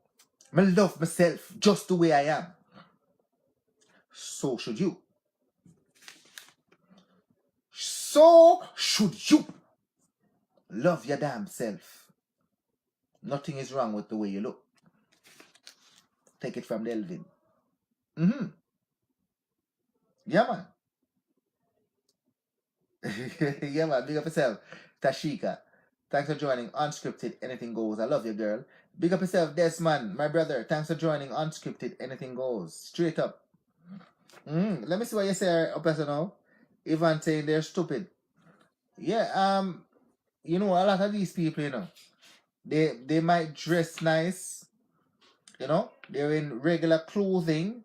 love myself just the way I am. So should you. So should you. Love your damn self. Nothing is wrong with the way you look. Take it from Delvin. Yeah, man. Yeah, man. Big up yourself. Tashika. Thanks for joining Unscripted. Anything goes. I love you, girl. Big up yourself, Desmond. My brother. Thanks for joining Unscripted. Anything goes. Straight up. Let me see what you say up as now. Ivan saying they're stupid. Yeah, you know, a lot of these people, you know, they might dress nice, you know, they're in regular clothing,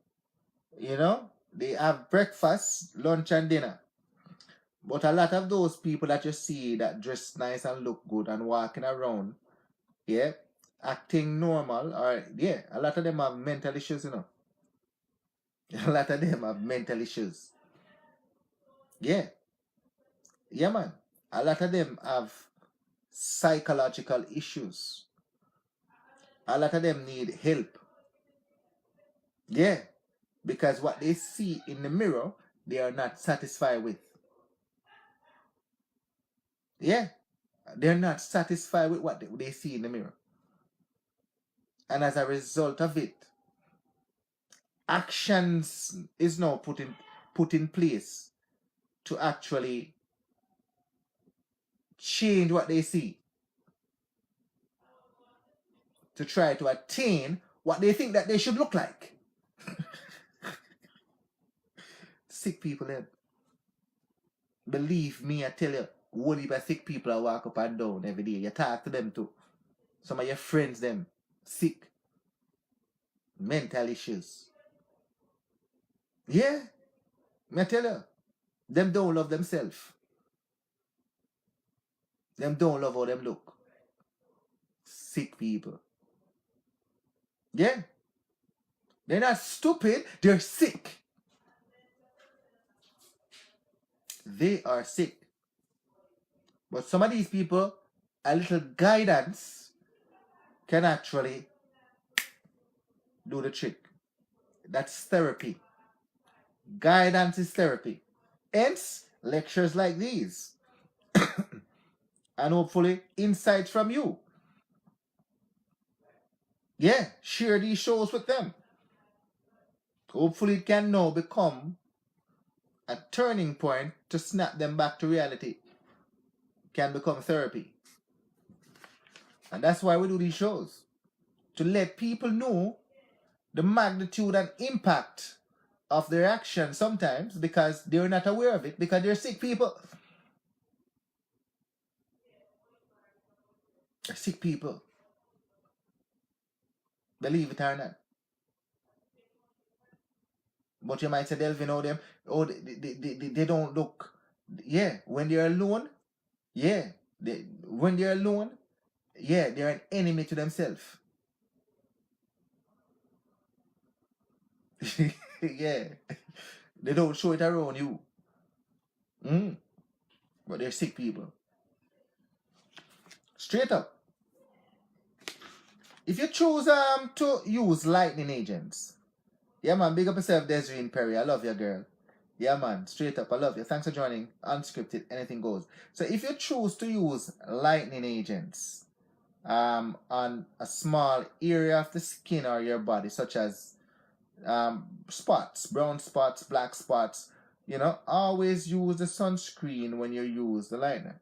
you know, they have breakfast, lunch and dinner. But a lot of those people that you see that dress nice and look good and walking around, yeah, acting normal, or yeah, a lot of them have mental issues, you know. A lot of them have mental issues. Yeah, yeah, man. A lot of them have psychological issues. A lot of them need help. Yeah, because what they see in the mirror, they are not satisfied with. Yeah, they're not satisfied with what they see in the mirror. And as a result of it, actions is now put in place to actually change what they see, to try to attain what they think that they should look like. Sick people then. Believe me, I tell you, what if sick people I walk up and down every day? You talk to them too. Some of your friends them sick. Mental issues. Yeah. Me tell you. Them don't love themselves. Them don't love how them look. Sick people. Yeah. They're not stupid. They're sick. They are sick. But some of these people, a little guidance can actually do the trick. That's therapy. Guidance is therapy. Hence, lectures like these. And hopefully, insights from you. Yeah, share these shows with them. Hopefully, it can now become a turning point to snap them back to reality. It can become therapy. And that's why we do these shows. To let people know the magnitude and impact of their actions sometimes, because they're not aware of it, because they're sick people. They're sick people. Believe it or not. But you might say, Delvin, they don't look. Yeah, when they're alone, yeah, when they're alone, yeah, they're an enemy to themselves. Yeah, they don't show it around you. But they're sick people. Straight up. If you choose to use lightning agents, yeah man, big up yourself, Desiree Perry. I love you, girl. Yeah man, straight up, I love you. Thanks for joining Unscripted. Anything goes. So if you choose to use lightning agents on a small area of the skin or your body, such as spots, brown spots, black spots, you know, always use the sunscreen when you use the lightener.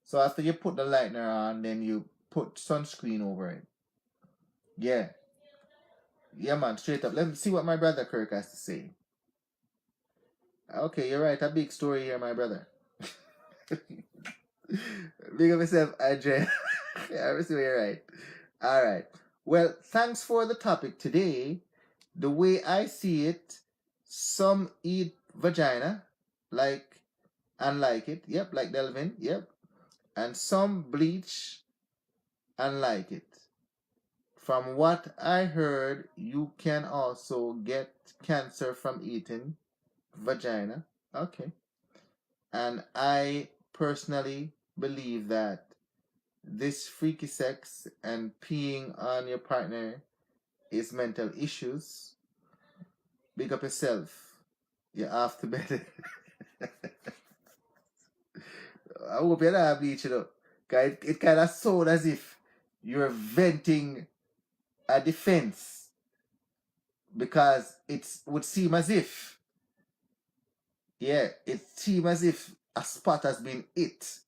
So after you put the lightener on, then you put sunscreen over it. Yeah. Yeah, man, straight up. Let me see what my brother Kirk has to say. Okay, you're right. A big story here, my brother. Big of yourself, Andre. I see you're right. All right. Well, thanks for the topic today. The way I see it, some eat vagina, like and like it. Yep, like Delvin. Yep. And some bleach and like it. From what I heard, you can also get cancer from eating vagina. Okay. And I personally believe that this freaky sex and peeing on your partner is mental issues. Big up yourself. You're off to bed. I hope you're not bleaching up. Cause it kind of sounds as if you're venting a defense, because it would seem as if, yeah, it seems as if a spot has been hit.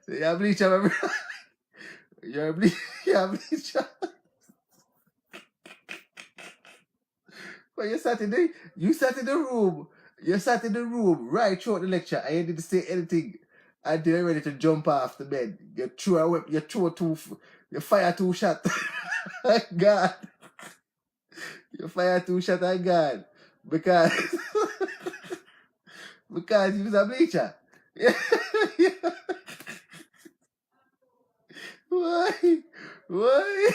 You're a bleacher, my brother. You're a bleacher. But you sat in the room. You sat in the room right throughout the lecture, and you didn't say anything until you're ready to jump off the bed. You threw a whip, you fire two shots. God. You fire two shots, God. Because Because he was a bleacher. Why? Why?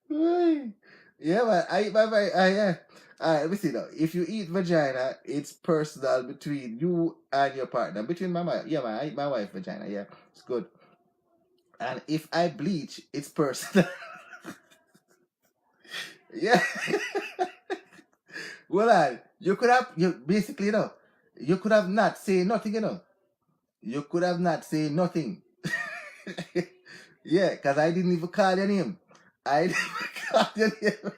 Why? Yeah, man. Yeah. Let me see now. If you eat vagina, it's personal between you and your partner. Between my wife. Yeah, man. I eat my wife vagina. Yeah, it's good. And if I bleach, it's personal. Yeah. Well, you could have, you basically, you could have not say nothing. You could have not say nothing. Yeah, because I didn't even call your name. I didn't call your name.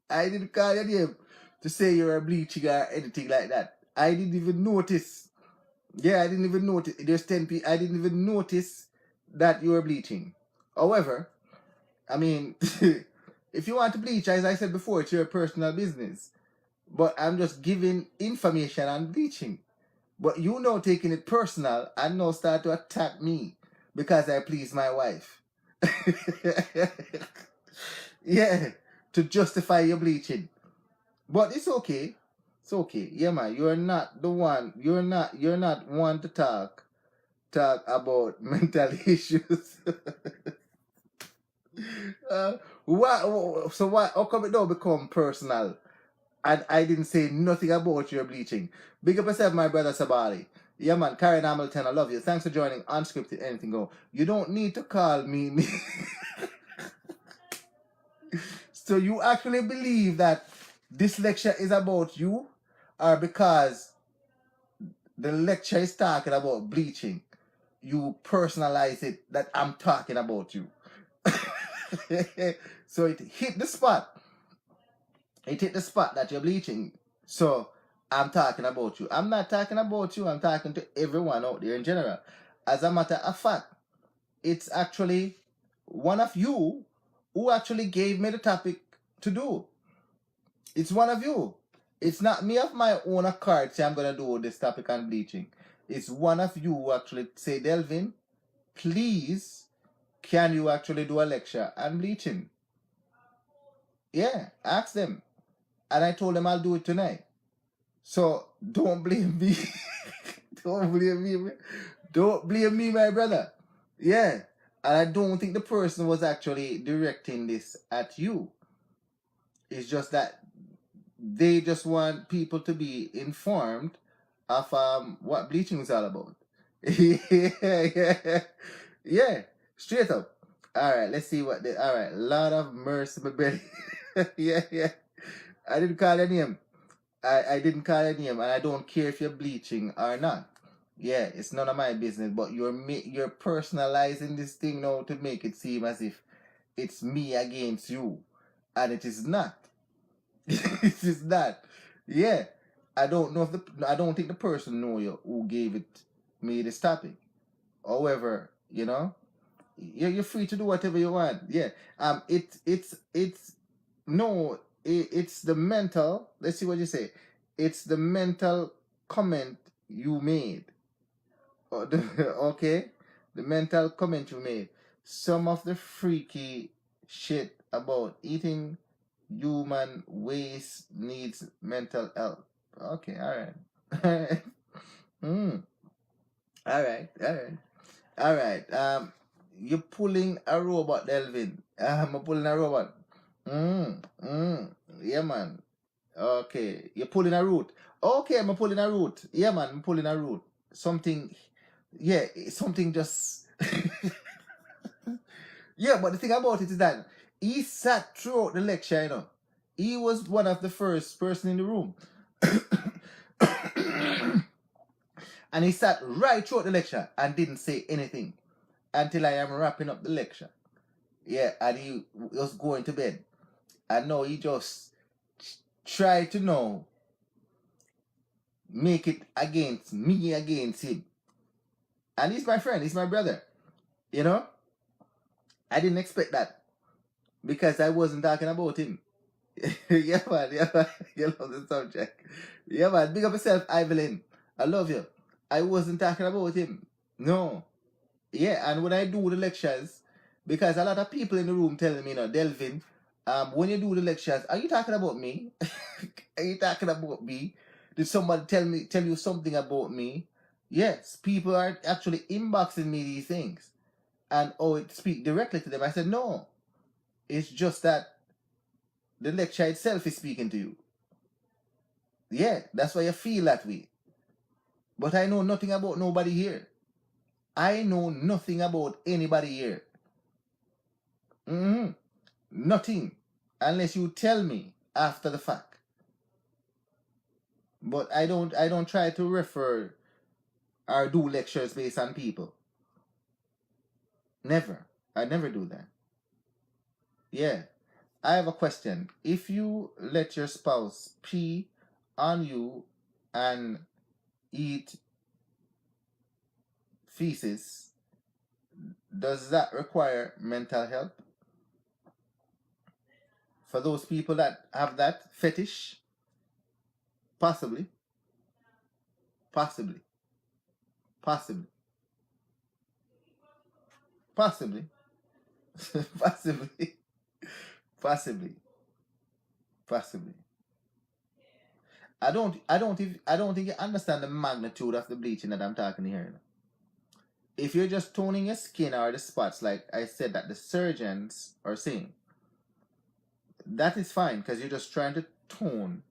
I didn't call your name to say you're a bleaching or anything like that. I didn't even notice. Yeah, I didn't even notice. There's 10 people. I didn't even notice that you were bleaching. However, I mean, if you want to bleach, as I said before, it's your personal business. But I'm just giving information on bleaching. But you know taking it personal and now start to attack me because I please my wife. Yeah, to justify your bleaching. But it's okay. It's okay. Yeah, man, you're not the one. You're not one to talk about mental issues. What, how come it don't become personal? And I didn't say nothing about your bleaching. Big up yourself, my brother Sabali. Yeah, man, Karen Hamilton, I love you. Thanks for joining Unscripted Anything Go. You don't need to call me. So you actually believe that this lecture is about you? Or because the lecture is talking about bleaching, you personalize it that I'm talking about you? So it hit the spot. It hit the spot that you're bleaching. So I'm talking about you. I'm not talking about you. I'm talking to everyone out there in general. As a matter of fact, it's actually one of you who actually gave me the topic to do. It's one of you. It's not me of my own accord say I'm going to do this topic on bleaching. It's one of you who actually say, Delvin, please, can you actually do a lecture on bleaching? Yeah, ask them. And I told them I'll do it tonight. So don't blame me. Don't blame me. Don't blame me, my brother. Yeah. And I don't think the person was actually directing this at you. It's just that they just want people to be informed of what bleaching is all about. Yeah. Yeah. Straight up. Alright, let's see what the alright. Lord of mercy, my belly. Yeah. I didn't call your name. I didn't call your name, and I don't care if you're bleaching or not. Yeah, it's none of my business. But you're personalizing this thing now to make it seem as if it's me against you, and it is not. It is not. Yeah, I don't know if I don't think the person know you who gave me this topic. However, you're free to do whatever you want. Yeah. It's no. It's the mental. Let's see what you say. It's the mental comment you made. Okay, the mental comment you made. Some of the freaky shit about eating human waste needs mental health. Okay, all right. Mm, all right. You're pulling a robot, Delvin. I'm pulling a robot. Yeah, man. Okay, you're pulling a root. Okay, I'm pulling a root. Yeah, man, I'm pulling a root. Something, yeah, something just. Yeah, but the thing about it is that he sat throughout the lecture. He was one of the first person in the room. And he sat right throughout the lecture and didn't say anything until I am wrapping up the lecture. Yeah, and he was going to bed. And now he just tried to make it against me, against him. And he's my friend, he's my brother. I didn't expect that because I wasn't talking about him. Yeah, man. You love the subject. Yeah, man. Big up yourself, Evelyn. I love you. I wasn't talking about him. No. Yeah, and when I do the lectures, because a lot of people in the room telling me, Delvin, when you do the lectures, are you talking about me? Are you talking about me? Did somebody tell you something about me? Yes, people are actually inboxing me these things, and it speak directly to them. I said no. It's just that the lecture itself is speaking to you. Yeah, that's why you feel that way. But I know nothing about nobody here. I know nothing about anybody here. Nothing. Unless you tell me after the fact. But I don't try to refer or do lectures based on people. Never. I never do that. Yeah. I have a question. If you let your spouse pee on you and eat feces, does that require mental help? For those people that have that fetish? Possibly. Possibly. Possibly. Possibly. Possibly. Possibly. Possibly. I don't think you understand the magnitude of the bleaching that I'm talking here. If you're just toning your skin or the spots, like I said that the surgeons are saying, that is fine because you're just trying to tone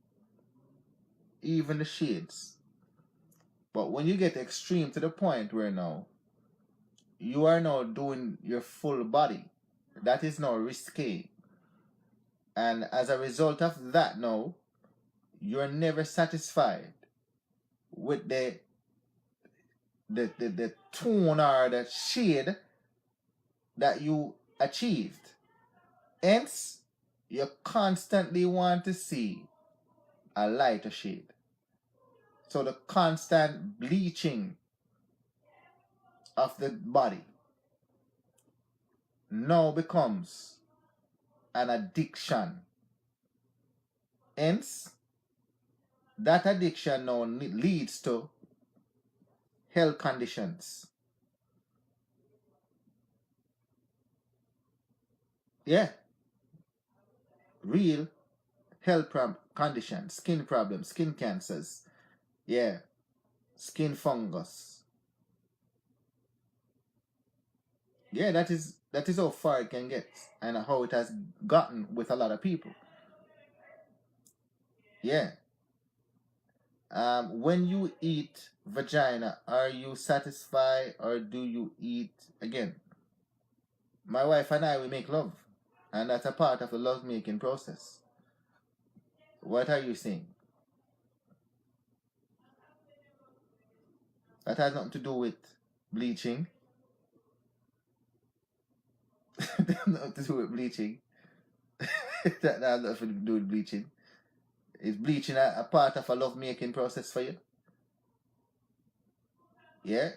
even the shades. But when you get extreme to the point where now you are now doing your full body, that is now risque. And as a result of that now, you're never satisfied with the tone or the shade that you achieved. Hence, you constantly want to see a lighter shade. So the constant bleaching of the body now becomes an addiction. Hence, that addiction now leads to health conditions. Yeah. Real health conditions, skin problems, skin cancers. Yeah. Skin fungus. Yeah, that is how far it can get and how it has gotten with a lot of people. Yeah. When you eat vagina, are you satisfied or do you eat again? My wife and I, we make love, and that's a part of the love making process. What are you saying? That has nothing to do with bleaching. That has nothing to do with bleaching. That has nothing to do with bleaching. Is bleaching a part of a love making process for you? Yeah?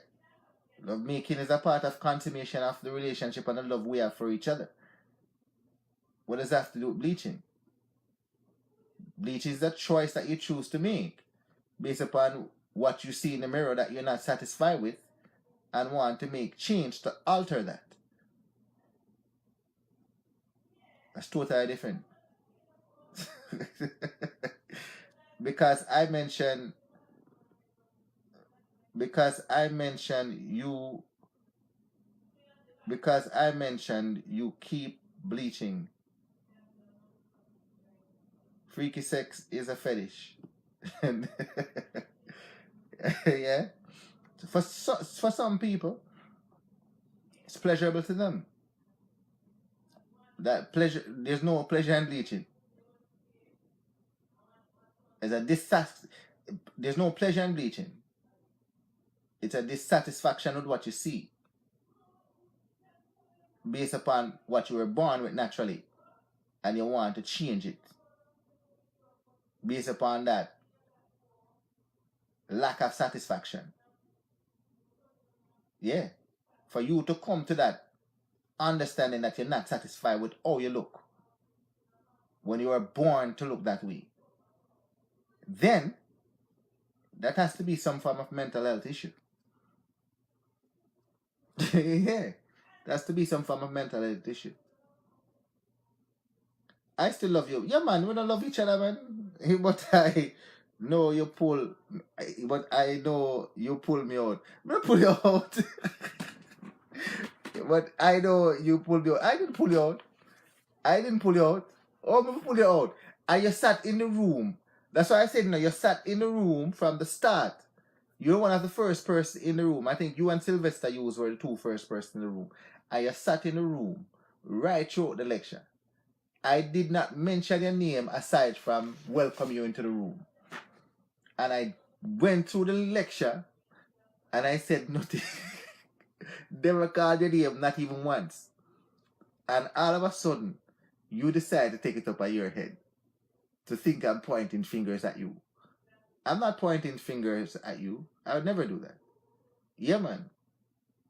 Love making is a part of consummation of the relationship and the love we have for each other. What does that have to do with bleaching? Bleaching is the choice that you choose to make based upon what you see in the mirror that you're not satisfied with and want to make change to alter that. That's totally different. because I mentioned you keep bleaching. Freaky sex is a fetish. Yeah. For some people, it's pleasurable to them. That pleasure, there's no pleasure in bleaching. There's no pleasure in bleaching. It's a dissatisfaction with what you see based upon what you were born with naturally, and you want to change it based upon that lack of satisfaction. Yeah. For you to come to that understanding that you're not satisfied with how you look when you were born to look that way, then that has to be some form of mental health issue. Yeah. That has to be some form of mental health issue. I still love you. Yeah, man, we don't love each other, man. But I know you pull, but I know you pull me out. I'm gonna pull you out. But I know you pull me out. I didn't pull you out. I didn't pull you out. Oh, I'm gonna pull you out. And you sat in the room. That's why I said, you sat in the room from the start. You're one of the first person in the room. I think you and Sylvester Hughes were the two first person in the room. And you sat in the room right throughout the lecture. I did not mention your name aside from welcome you into the room. And I went through the lecture and I said nothing. Never called your name, not even once. And all of a sudden, you decide to take it up at your head to think I'm pointing fingers at you. I'm not pointing fingers at you. I would never do that. Yeah, man.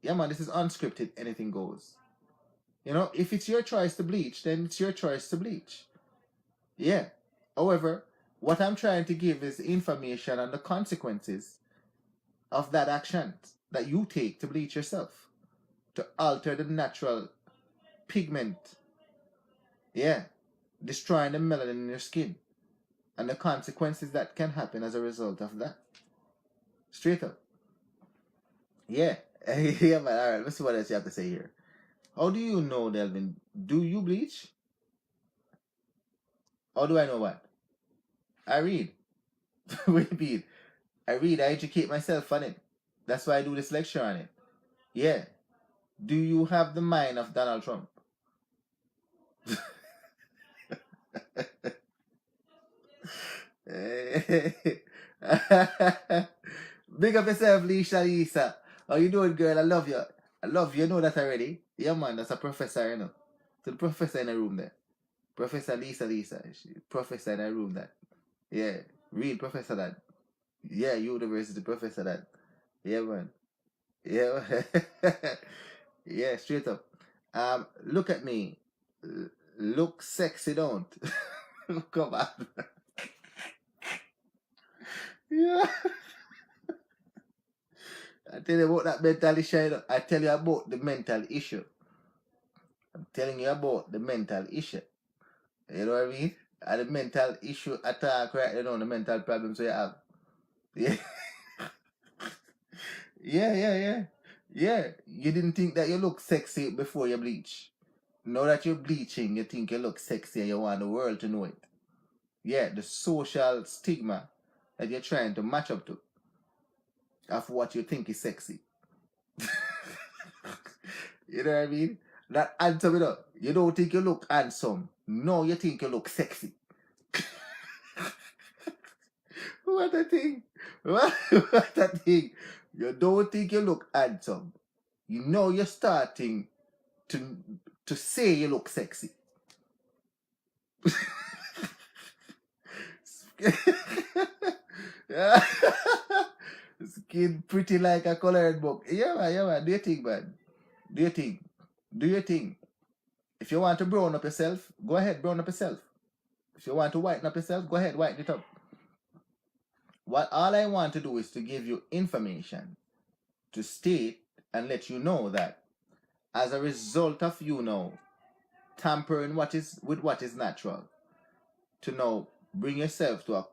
Yeah, man, this is unscripted. Anything goes. If it's your choice to bleach, then it's your choice to bleach. Yeah. However, what I'm trying to give is information on the consequences of that action that you take to bleach yourself, to alter the natural pigment. Yeah. Destroying the melanin in your skin. And the consequences that can happen as a result of that. Straight up. Yeah. Yeah, man. All right. Let's see what else you have to say here. How do you know, Delvin? Do you bleach? How do I know what? I read. Repeat. I read. I educate myself on it. That's why I do this lecture on it. Yeah. Do you have the mind of Donald Trump? Big up yourself, Lisa. How you doing, girl? I love you. I love you. You know that already. Yeah, man. That's a professor, So the professor in the room there. Professor Lisa. Professor in the room there. Yeah. Real professor that. Yeah, university professor that. Yeah, man. Yeah. Yeah, straight up. Look at me. Look sexy, don't. Come on. Yeah. I tell you about that mental issue. I tell you about the mental issue. I'm telling you about the mental issue. You know what I mean? And the mental issue attack right now, the mental problems you have. Yeah. Yeah. You didn't think that you look sexy before you bleach. Now that you're bleaching, you think you look sexy and you want the world to know it. Yeah, the social stigma that you're trying to match up to of what you think is sexy. You know what I mean? That handsome, you don't think you look handsome. No, you think you look sexy. What a thing. What a thing. You don't think you look handsome. You know you're starting to say you look sexy. Skin pretty like a colored book. Yeah, man. Do you think, man? Do you think? If you want to brown up yourself, go ahead, brown up yourself. If you want to whiten up yourself, go ahead, whiten it up. All I want to do is to give you information to state and let you know that as a result of tampering with what is natural, to now bring yourself to a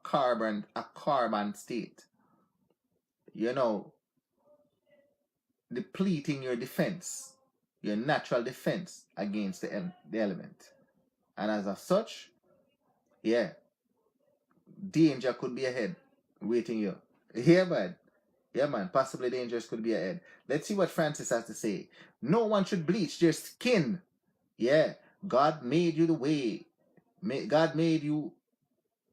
carbon state, depleting your defense, your natural defense against the element. And as of such, yeah, danger could be ahead waiting you. Yeah, man. Yeah, man. Possibly dangerous could be ahead. Let's see what Francis has to say. No one should bleach their skin. Yeah. God made you the way. God made you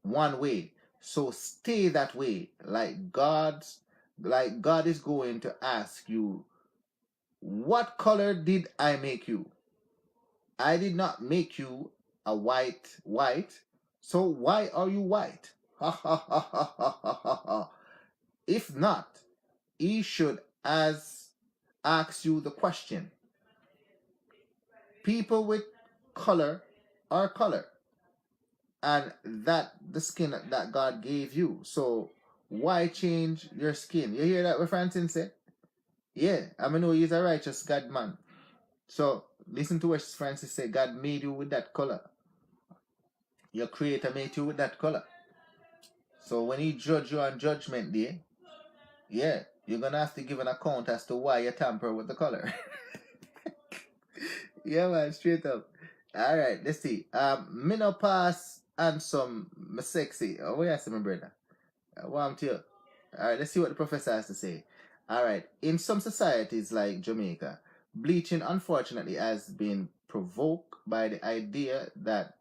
one way. So stay that way. Like God is going to ask you, what color did I make you? I did not make you a white. So why are you white? Ha ha ha ha ha ha ha. If not, he should ask you the question. People with color are color. And that the skin that God gave you. So why change your skin? You hear that what Francis said? Yeah, I know he's a righteous God man. So listen to what Francis said. God made you with that color. Your creator made you with that color. So when he judge you on Judgment Day, yeah, you're gonna have to give an account as to why you tamper with the color. Yeah, man, straight up. All right, let's see. Menopause and some sexy. Oh, where is my brother? Warm to you. All right, let's see what the professor has to say. All right, in some societies like Jamaica, bleaching unfortunately has been provoked by the idea that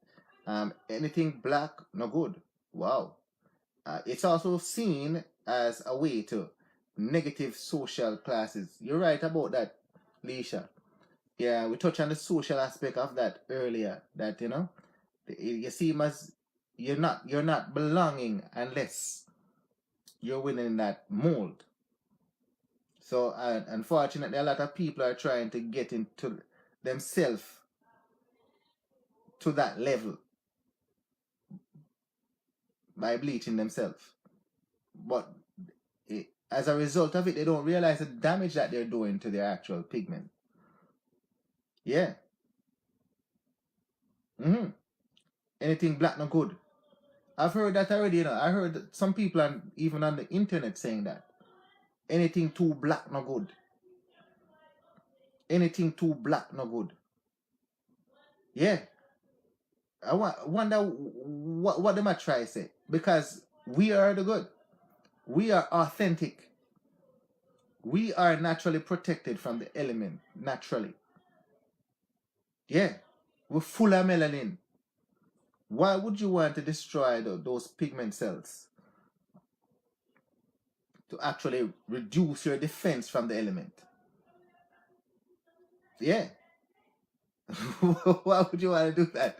anything black no good. Wow. It's also seen as a way to negative social classes. You're right about that, Leisha. Yeah, we touched on the social aspect of that earlier. That you see, as you're not belonging unless you're within that mold. So unfortunately, a lot of people are trying to get into themselves to that level by bleaching themselves. But as a result of it, they don't realize the damage that they're doing to their actual pigment. Yeah. Anything black no good. I've heard that already. I heard some people even on the internet saying that anything too black no good. Anything too black no good. Yeah. I wonder what they might try to say, because we are the good. We are authentic. We are naturally protected from the element, naturally. Yeah. We're full of melanin. Why would you want to destroy those pigment cells? To actually reduce your defense from the element. Yeah. Why would you want to do that?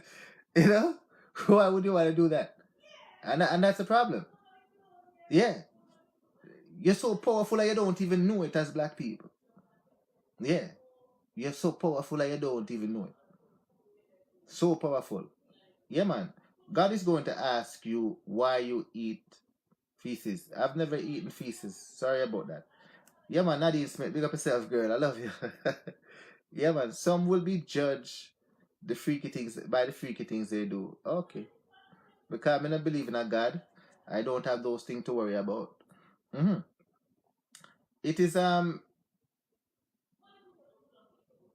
Why would you want to do that? And that's a problem. Yeah. You're so powerful that you don't even know it as black people. Yeah. You're so powerful that you don't even know it. So powerful. Yeah, man. God is going to ask you why you eat feces. I've never eaten feces. Sorry about that. Yeah, man. Nadine Smith, big up yourself, girl. I love you. Yeah, man. Some will be judged the freaky things by the freaky things they do. Okay. Because I don't believe in a God. I don't have those things to worry about. It is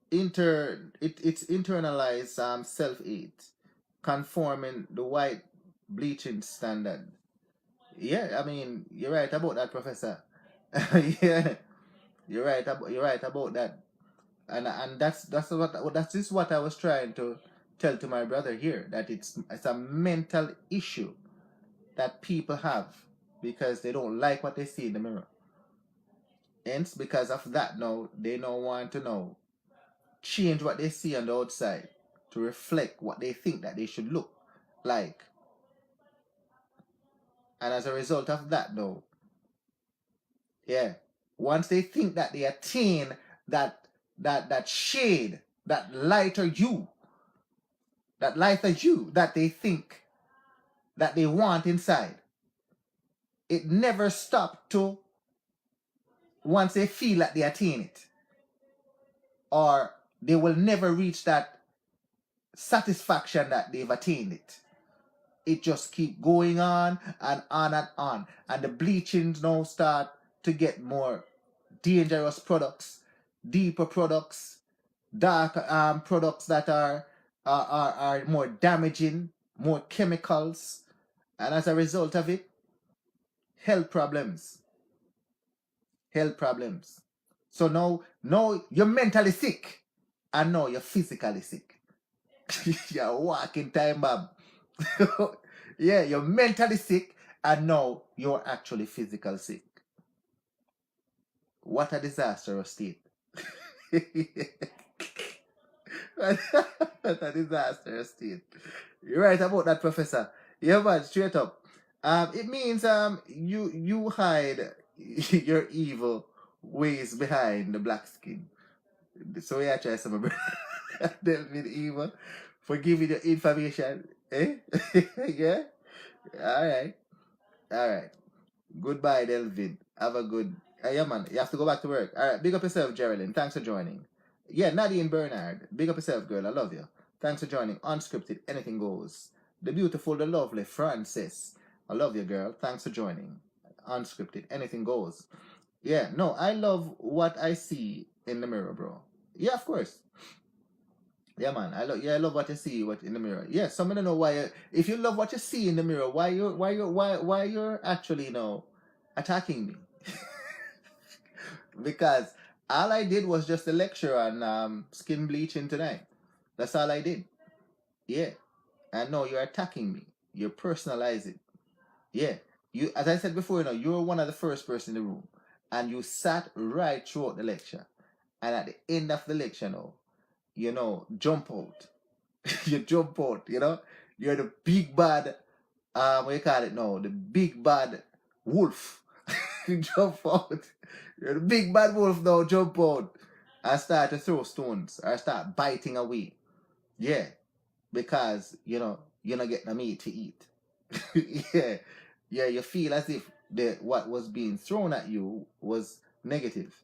it's internalized self-hate, conforming the white bleaching standard. Yeah, I mean, you're right about that, Professor. Yeah, you're right about that. And that's what I was trying to tell to my brother here, that it's a mental issue that people have because they don't like what they see in the mirror. Hence, because of that, now they don't want to change what they see on the outside to reflect what they think that they should look like. And as a result of that, though, yeah, once they think that they attain that shade, that lighter you that they think that they want inside, it never stopped to once they feel that they attain it, or they will never reach that satisfaction that they've attained it. It just keep going on and on and on. And the bleachings now start to get more dangerous products, deeper products, dark products that are more damaging, more chemicals. And as a result of it, health problems. Health problems. So now you're mentally sick, and now you're physically sick. You're a walking time bomb. Yeah, you're mentally sick, and now you're actually physically sick. What a disastrous state. What a disastrous state. You're right about that, Professor. Yeah, man, straight up. It means you hide your evil ways behind the black skin. So yeah, try some of Delvin evil for giving you information. Eh? Yeah? Alright. Alright. Goodbye, Delvin. Have a good yeah, man. You have to go back to work. Alright, big up yourself, Geraldine. Thanks for joining. Yeah, Nadine Bernard. Big up yourself, girl. I love you. Thanks for joining. Unscripted, anything goes. the beautiful, the lovely Francis. I love you, girl. Thanks for joining. Unscripted, anything goes. Yeah, no, I love what I see in the mirror, bro. Yeah, of course. Yeah, man. I love what you see what in the mirror. Yeah, some don't know why. If you love what you see in the mirror, why you're actually attacking me? Because all I did was just a lecture on skin bleaching tonight. That's all I did. Yeah, and no, you're attacking me. You personalize it. Yeah, you. As I said before, you're one of the first person in the room, and you sat right throughout the lecture. And at the end of the lecture, jump out. You jump out. You're the big bad. What you call it now? The big bad wolf. You jump out. You're the big bad wolf now. Jump out and start to throw stones or start biting away. Yeah, because you're not getting a meat to eat. Yeah, yeah. You feel as if what was being thrown at you was negative.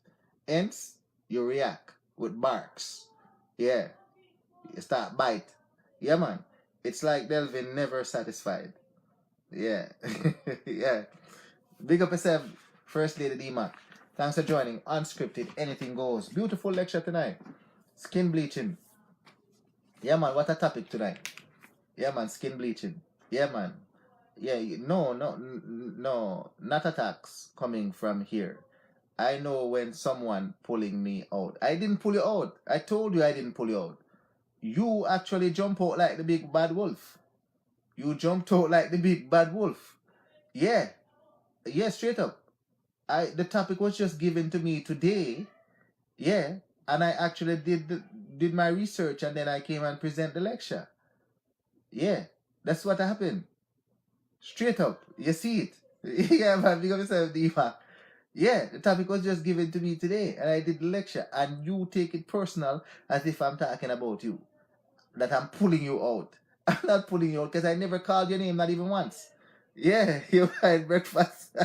Hence, you react with barks. Yeah, you start bite. Yeah, man. It's like Delvin never satisfied. Yeah, yeah. Big up yourself, First Lady D-Mac. Thanks for joining. Unscripted, anything goes. Beautiful lecture tonight. Skin bleaching. Yeah, man. What a topic tonight. Yeah, man. Skin bleaching. Yeah, man. Yeah, no, not attacks coming from here. I know when someone pulling me out. I didn't pull you out. I told you I didn't pull you out. You actually jump out like the big bad wolf. You jumped out like the big bad wolf. Yeah. Yeah, straight up. The topic was just given to me today. Yeah. And I actually did my research and then I came and present the lecture. Yeah. That's what happened. Straight up. You see it. Yeah, man, big up yourself, Diva. Yeah, the topic was just given to me today and I did the lecture and you take it personal as if I'm talking about you. That I'm pulling you out. I'm not pulling you out because I never called your name, not even once. Yeah, you had breakfast.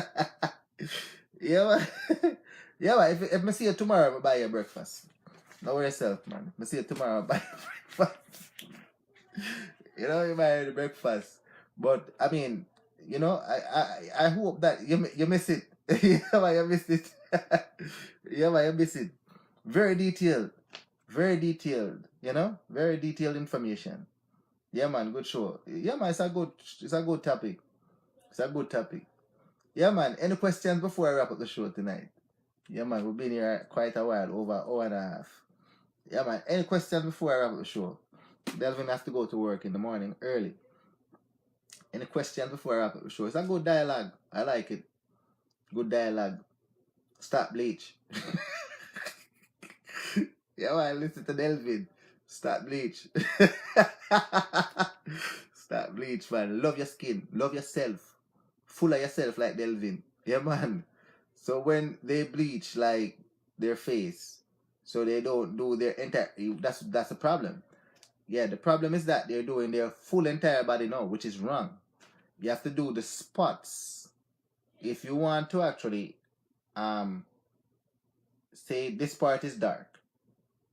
Yeah, man. Yeah, man. If I see you tomorrow, I'll buy you breakfast. Don't worry yourself, man. If I see you tomorrow, I'll buy you breakfast. You buy the breakfast. But, I mean, I hope that you miss it. Yeah, man, you miss it. Yeah, man, you miss it. Very detailed. Very detailed. Very detailed information. Yeah, man, good show. Yeah, man, it's a good topic. It's a good topic. Yeah, man, any questions before I wrap up the show tonight? Yeah, man, we've been here quite a while, over an hour and a half. Yeah, man, any questions before I wrap up the show? Delvin has to go to work in the morning early. Any questions before I wrap up the show? It's a good dialogue. I like it. Good dialogue. Stop bleach. Yeah, man, listen to Delvin. Stop bleach. Stop bleach, man. Love your skin. Love yourself. Full of yourself like Delvin. Yeah, man. So when they bleach like their face, so they don't do their entire, that's the problem. Yeah, the problem is that they're doing their full entire body now, which is wrong. You have to do the spots. If you want to actually say this part is dark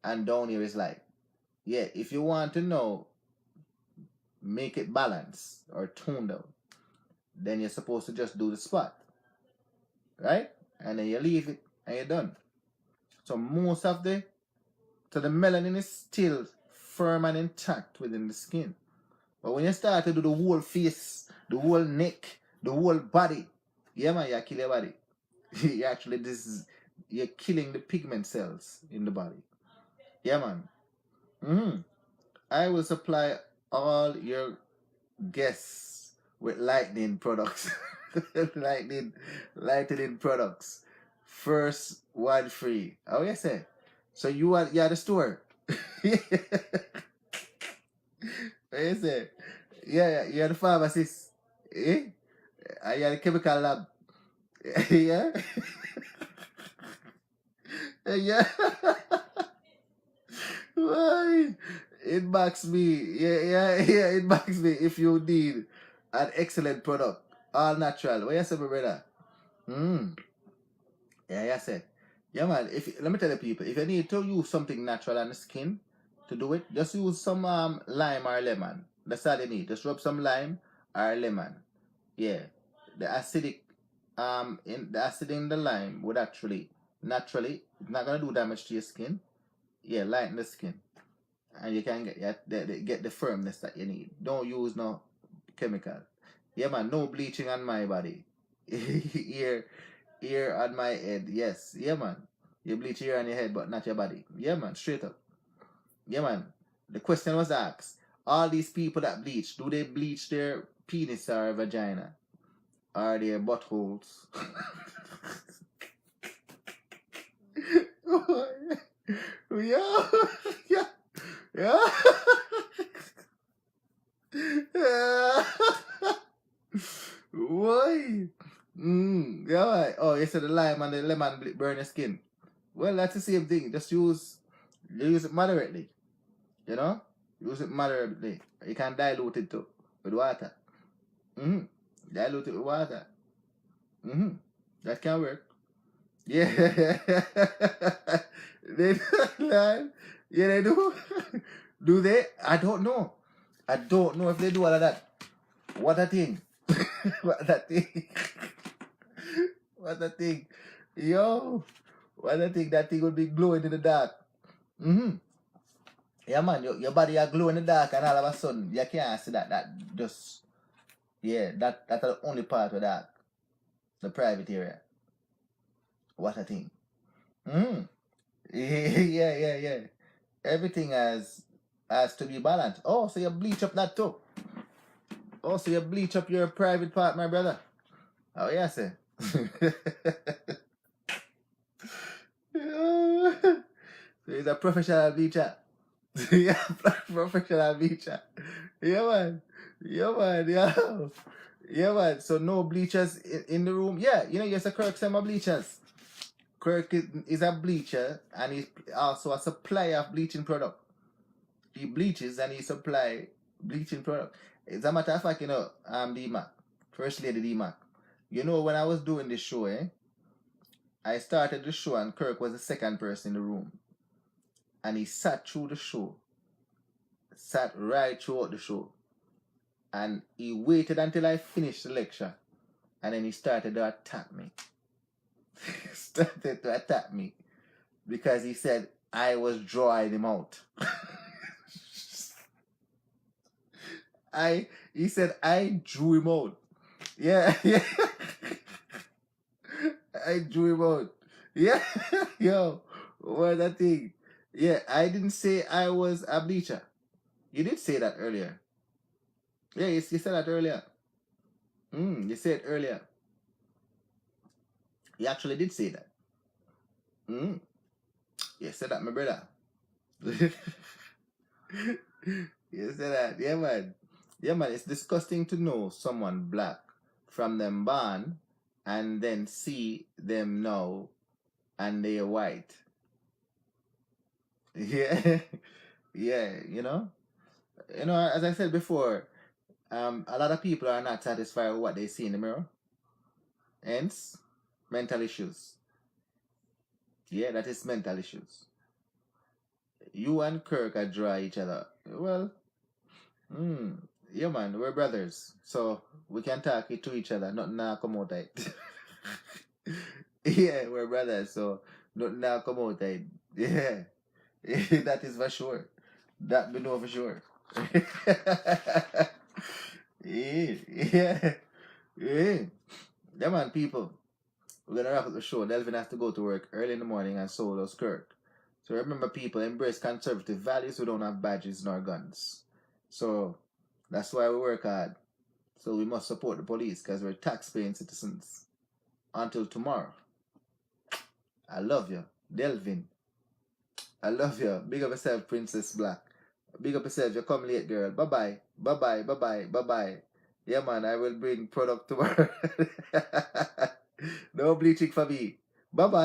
and down here is light. Yeah, if you want to know, make it balance or tone down, then you're supposed to just do the spot. Right? And then you leave it and you're done. So the melanin is still firm and intact within the skin. But when you start to do the whole face, the whole neck, the whole body, yeah, man, you kill your body. You're killing the pigment cells in the body. Yeah, man. I will supply all your guests with lightning products. lightning products. First one free. Oh, yes, sir. So you are the store. Yes, sir. Yeah, you're the pharmacist. Eh? You're the chemical lab. Yeah. Yeah. Why? It backs me. Yeah. It backs me if you need an excellent product. All natural. What you say, my brother? Yeah, I said. Yeah, man. Let me tell you people, if you need to use something natural on the skin to do it, just use some lime or lemon. That's all you need. Just rub some lime or lemon. Yeah. The acidic in the acid in the lime would actually naturally, it's not gonna do damage to your skin. Yeah, lighten the skin. And you can get the firmness that you need. Don't use no chemical. Yeah man, no bleaching on my body. Here on my head. Yes. Yeah man. You bleach here on your head but not your body. Yeah man, straight up. Yeah man. The question was asked. All these people that bleach, do they bleach their penis or vagina? Or their buttholes? Yeah. Yeah. Yeah. Why? Yeah, right. Oh, you said the lime and the lemon burn your skin. Well, that's the same thing. Just use it moderately. You know? Use it moderately. You can dilute it too with water. Dilute it with water. That can work. Yeah. They do. Yeah, they do. Do they? I don't know. I don't know if they do all of that. What a thing. What a thing. What a thing. Yo. What a thing. That thing would be glowing in the dark. Yeah, man. Your body are glowing in the dark and all of a sudden you can't see that. That just... Yeah, that's the only part of that. The private area. What a thing. Yeah. Everything has to be balanced. Oh, so you bleach up that too. Oh, so you bleach up your private part, my brother. Oh, yeah, sir. So he's a professional bleacher. Yeah, professional bleacher. Yeah, man. Yeah, man. Yeah. Yeah, man. So no bleachers in the room. Yeah, yes, Kirk send my bleachers. Kirk is a bleacher and he's also a supplier of bleaching product. He bleaches and he supply bleaching product. As a matter of fact, D-Mac, First Lady D-Mac. When I was doing this show, I started the show and Kirk was the second person in the room. And he sat through the show. Sat right throughout the show. And he waited until I finished the lecture. And then he started to attack me. Because he said I was drawing him out. He said I drew him out. Yeah. I drew him out. Yeah. Yo, what a thing. Yeah, I didn't say I was a bleacher. You did say that earlier. Yeah, you said that earlier. You said it earlier. You actually did say that. You said that, my brother. You said that. Yeah, man. Yeah, man. It's disgusting to know someone black from them born and then see them now and they're white. Yeah. Yeah, as I said before, a lot of people are not satisfied with what they see in the mirror. Hence, mental issues. Yeah, that is mental issues. You and Kirk are dry each other. Well, yeah, man, we're brothers. So, we can talk to each other. Nothing now come out right. Yeah, we're brothers. So, nothing now come out right. Yeah. That is for sure. That we know for sure. Yeah. Yeah, man, people. We're gonna wrap up the show. Delvin has to go to work early in the morning and so does Kirk. So remember, people, embrace conservative values. We don't have badges nor guns. So that's why we work hard. So we must support the police because we're tax-paying citizens. Until tomorrow. I love you. Delvin. I love you. Big up yourself, Princess Black. Big up yourself. You come late, girl. Bye-bye. Bye-bye. Bye-bye. Bye-bye. Yeah, man. I will bring product tomorrow. No bleaching for me. Bye-bye.